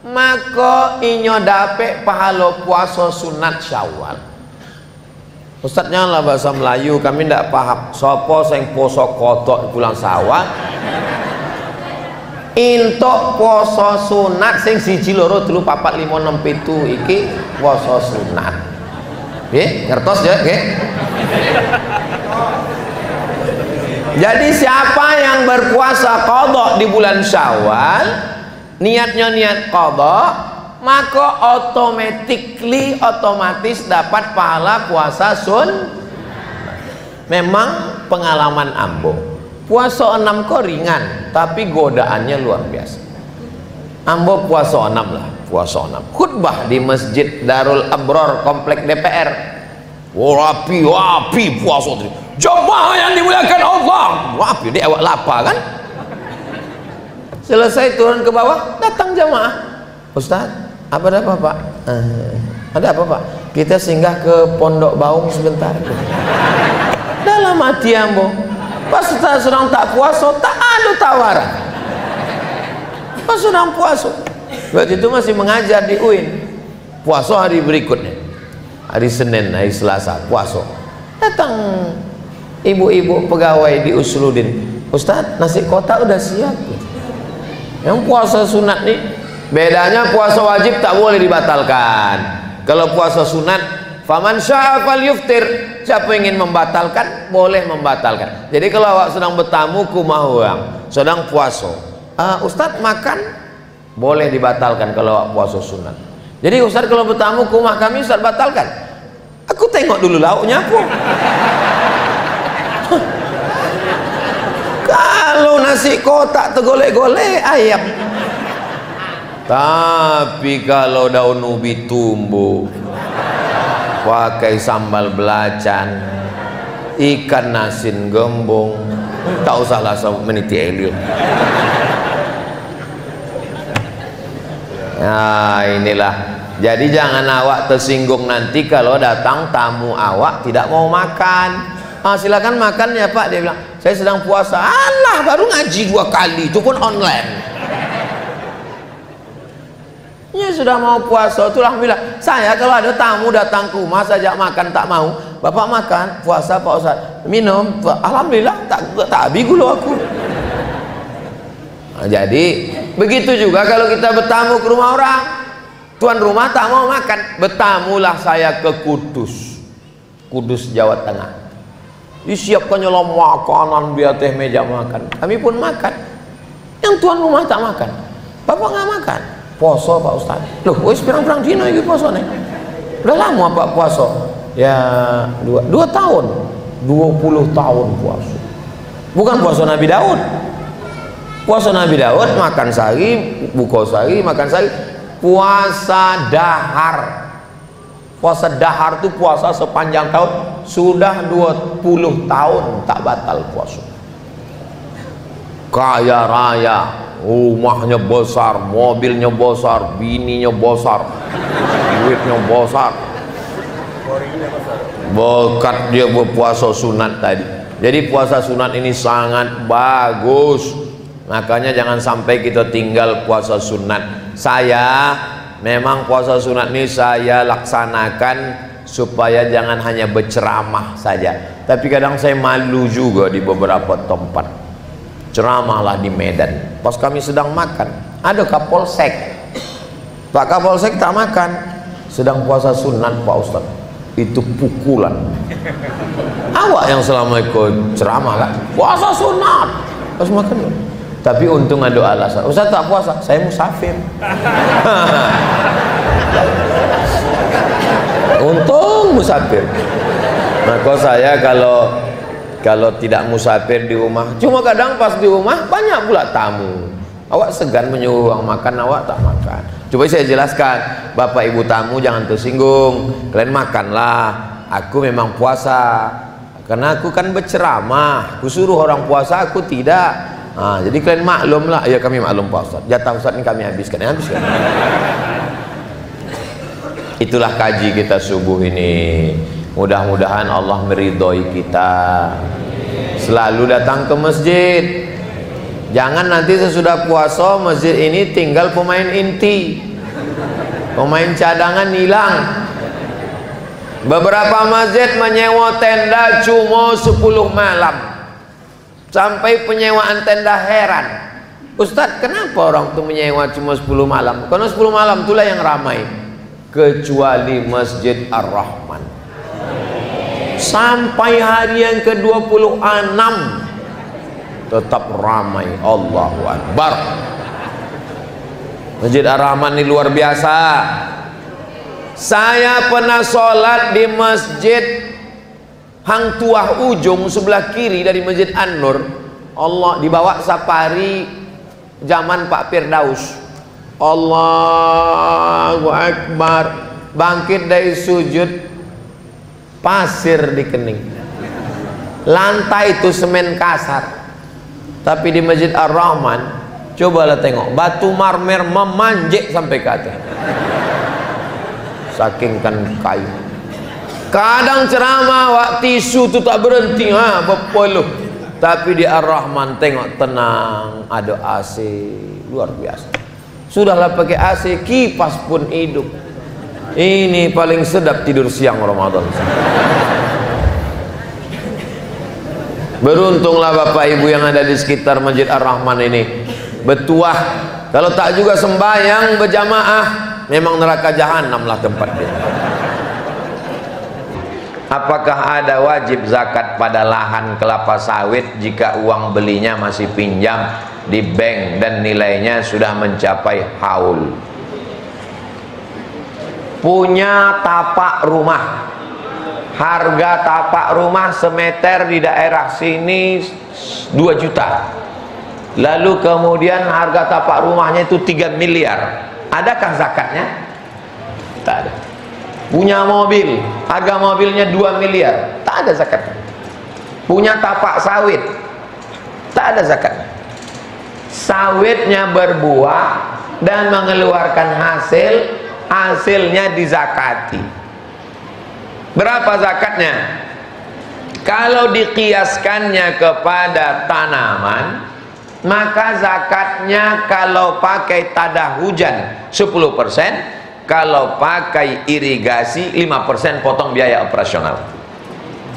maka inyo dapat pahala puasa sunat Syawal. Ustaznya lah bahasa Melayu, kami tidak paham. Siapa yang puasa qadha di bulan Syawal, entuk puasa sunat sing 1 2 3 4 5 6 7 iki puasa sunat. Nggih, ngertos ya, nggih. Jadi siapa yang berpuasa qadha di bulan Syawal, niatnya niat qadha, maka otomatis dapat pahala puasa sun. Memang pengalaman ambo, puasa 6 kok ringan, tapi godaannya luar biasa. Ambo puasa 6 lah, puasa 6. Khutbah di Masjid Darul Abror komplek DPR. Rapi puasa tu. Jemaah yang dimuliakan Allah. Rapi dia awak lapar kan? Selesai turun ke bawah, datang jemaah. Ustaz, apa ada apa Pak? Ada apa Pak? Kita singgah ke Pondok Baung sebentar. Dalam hati ambo, pas Ustaz sedang tak puasa, tak ada tawaran. Pas sedang puasa, waktu itu masih mengajar di UIN. Puasa hari berikutnya, hari Senin, hari Selasa, puasa. Datang ibu-ibu pegawai di Usuludin. Ustaz, nasi kotak udah siap. Yang puasa sunat nih, bedanya puasa wajib tak boleh dibatalkan. Kalau puasa sunat, faman syaa falyuftir, siapa ingin membatalkan boleh membatalkan. Jadi kalau awak sedang bertamu ke rumah orang sedang puasa, Ustadz makan boleh dibatalkan kalau awak puasa sunat. Jadi Ustadz kalau bertamu ke rumah kami, Ustadz batalkan. Aku tengok dulu lauknya apa. Kalau nasi kotak tergolek-golek ayam, tapi kalau daun ubi tumbuh pakai sambal belacan, ikan asin gembung, tak usah lah meniti elil. Nah inilah, jadi jangan awak tersinggung nanti kalau datang tamu awak tidak mau makan. Silakan makan ya Pak, dia bilang saya sedang puasa. Alah, baru ngaji 2 kali, itu pun online. Ya sudah mau puasa, itulah bilang saya kalau ada tamu datang ke rumah sajak makan tak mau, Bapak makan puasa Pak Ustaz, minum, alhamdulillah tak habis gula aku. Nah, jadi begitu juga kalau kita bertamu ke rumah orang, tuan rumah tak mau makan, bertamulah saya ke Kudus Jawa Tengah, disiapkan nyelam makanan di atas meja makan, kami pun makan. Yang tuan rumah tak makan, Bapak nggak makan. Puasa Pak Ustaz. Loh, wis pirang-pirang dino iki puasa nih. Udah lama Pak puasa? Ya 2 tahun. 20 tahun puasa. Bukan puasa Nabi Daud. Puasa Nabi Daud makan sehari, buka sehari, makan sehari. Puasa dahar. Puasa dahar itu puasa sepanjang tahun. Sudah 20 tahun tak batal puasa. Kaya raya rumahnya besar, mobilnya besar, bininya besar, duitnya besar, berkat dia berpuasa sunat tadi. Jadi puasa sunat ini sangat bagus, makanya jangan sampai kita tinggal puasa sunat. Saya memang puasa sunat ini saya laksanakan supaya jangan hanya berceramah saja, tapi kadang saya malu juga di beberapa tempat. Ceramahlah di Medan, pas kami sedang makan, ada Kapolsek, Pak Kapolsek tak makan, sedang puasa sunat Pak Ustaz, itu pukulan. Awak yang selama ikut ceramah kan puasa sunat pas makan. Tapi untung ada alasan, Ustaz tak puasa, saya musafir. Untung musafir. Maka saya kalau tidak musafir di rumah, cuma kadang pas di rumah banyak pula tamu, awak segan menyuruh orang makan, awak tak makan. Coba saya jelaskan, bapak ibu tamu jangan tersinggung, kalian makanlah, aku memang puasa karena aku kan berceramah, aku suruh orang puasa, aku tidak. Jadi kalian maklumlah. Ya kami maklum Pak Ustaz, jatah Ustaz ini kami habiskan, habiskan. Itulah kaji kita subuh ini. Mudah-mudahan Allah meridhoi kita. Selalu datang ke masjid. Jangan nanti sesudah puasa masjid ini tinggal pemain inti, pemain cadangan hilang. Beberapa masjid menyewa tenda cuma 10 malam, sampai penyewaan tenda heran, Ustadz kenapa orang tuh menyewa cuma 10 malam? Karena 10 malam itulah yang ramai, kecuali Masjid Ar-Rahman sampai hari yang ke-26 tetap ramai. Allahu Akbar. Masjid Ar-Rahman ini luar biasa. Saya pernah sholat di masjid Hang Tuah Ujung sebelah kiri dari Masjid An-Nur. Allah, dibawa safari zaman Pak Firdaus. Allahu Akbar. Bangkit dari sujud, pasir di kening, lantai itu semen kasar. Tapi di Masjid Ar-Rahman cobalah tengok, batu marmer memanjek sampai ke atas, saking kan kayu. Kadang ceramah waktu tisu itu tak berhenti, berpeluh. Tapi di Ar-Rahman tengok tenang, ada AC, luar biasa. Sudahlah pakai AC, kipas pun hidup. Ini paling sedap tidur siang Ramadan. Beruntunglah bapak ibu yang ada di sekitar Masjid Ar-Rahman ini. Bertuah, kalau tak juga sembahyang berjamaah, memang neraka jahanam lah tempatnya. Apakah ada wajib zakat pada lahan kelapa sawit jika uang belinya masih pinjam di bank dan nilainya sudah mencapai haul? Punya tapak rumah, harga tapak rumah semeter di daerah sini 2 juta, lalu kemudian harga tapak rumahnya itu 3 miliar, adakah zakatnya? Tak ada. Punya mobil, harga mobilnya 2 miliar, tak ada zakatnya. Punya tapak sawit, tak ada zakatnya. Sawitnya berbuah dan mengeluarkan hasil, hasilnya dizakati. Berapa zakatnya? Kalau dikiaskannya kepada tanaman, maka zakatnya kalau pakai tada hujan 10%, kalau pakai irigasi 5% potong biaya operasional.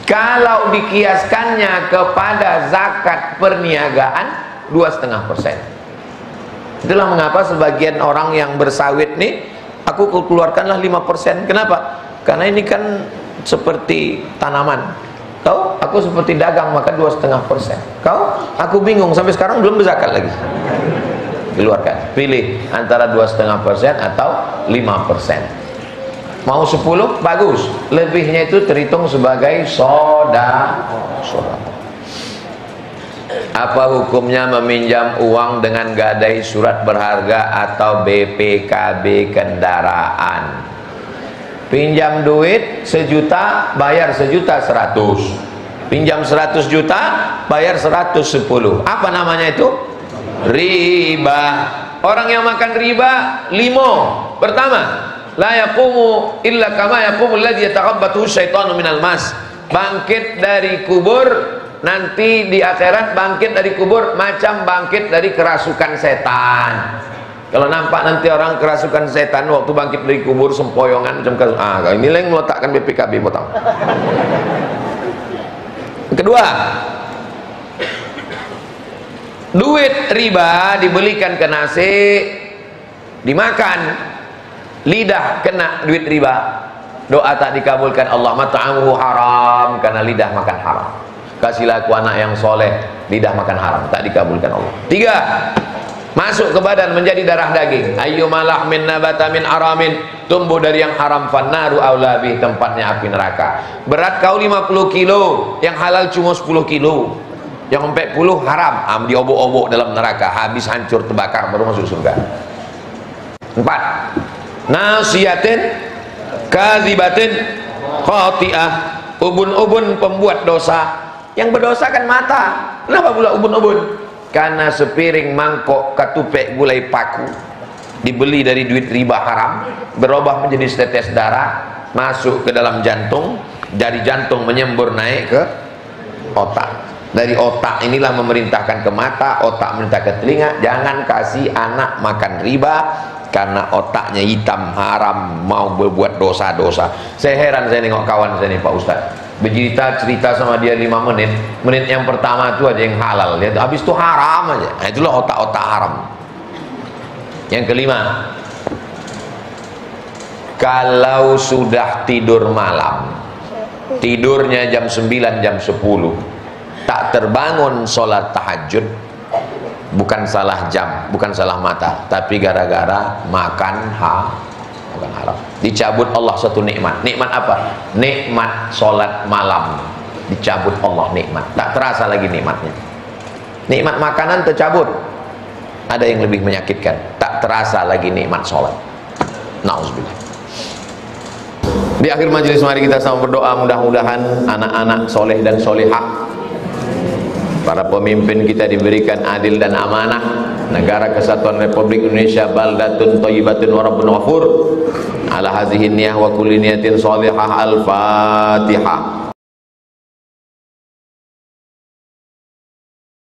Kalau dikiaskannya kepada zakat perniagaan 2,5%. Itulah mengapa sebagian orang yang bersawit nih, aku keluarkanlah 5%. Kenapa? Karena ini kan seperti tanaman. Kau, aku seperti dagang, maka 2,5%. Kau, aku bingung sampai sekarang belum berzakat lagi. Keluarkan, pilih antara 2,5% atau 5%. Mau 10 bagus, lebihnya itu terhitung sebagai sedekah. Apa hukumnya meminjam uang dengan gadai surat berharga atau BPKB kendaraan? Pinjam duit 1 juta, bayar 1.100.000. Pinjam 100 juta, bayar 110. Apa namanya itu? riba. Orang yang makan riba 5. Pertama, la yaqumu illa kama yaqumu alladhi yataqabbathu syaitanu minal mas. Bangkit dari kubur nanti di akhirat, bangkit dari kubur macam bangkit dari kerasukan setan. Kalau nampak nanti orang kerasukan setan waktu bangkit dari kubur sempoyongan macam ini yang meletakkan BPKB potong. Kedua, duit riba dibelikan ke nasi, dimakan, lidah kena duit riba, doa tak dikabulkan Allah. Mat'amuhu haram, karena lidah makan haram. Kasihlah aku anak yang soleh, lidah makan haram, tak dikabulkan Allah. 3, masuk ke badan menjadi darah daging. Ayyuma lahmin nabata min haramin, tumbuh dari yang haram, fannaru aula bih, tempatnya api neraka. Berat kau 50 kilo, yang halal cuma 10 kilo, yang 40 haram, diobok-obok dalam neraka, habis hancur terbakar baru masuk surga. 4, nasiyatin kadzibatin khati'ah, ubun-ubun pembuat dosa. Yang berdosa kan mata. Kenapa pula ubun-ubun? Karena sepiring mangkok katupek gulai paku dibeli dari duit riba haram, berubah menjadi setetes darah, masuk ke dalam jantung, dari jantung menyembur naik ke otak. Dari otak inilah memerintahkan ke mata, otak memerintahkan ke telinga, jangan kasih anak makan riba karena otaknya hitam, haram, mau berbuat dosa-dosa. Saya heran, saya nengok kawan saya nih Pak Ustadz, cerita sama dia 5 menit. Menit yang pertama itu aja yang halal, lihat habis itu haram aja. Nah, itulah otak-otak haram. Yang kelima, kalau sudah tidur malam, tidurnya jam 9, jam 10, tak terbangun sholat tahajud, bukan salah jam, bukan salah mata, tapi gara-gara makan haram. Dicabut Allah satu nikmat. Nikmat apa? Nikmat sholat malam. Dicabut Allah nikmat, tak terasa lagi nikmatnya. Nikmat makanan tercabut. Ada yang lebih menyakitkan, tak terasa lagi nikmat sholat. Nauzubillah. Di akhir majelis mari kita sama berdoa, mudah-mudahan anak-anak soleh dan solehah, para pemimpin kita diberikan adil dan amanah. Negara Kesatuan Republik Indonesia baldatun thayyibatun wa rabbun ghafur. Ala hadhihi niyah wa kulli niyatin shalihah. Al-Fatihah.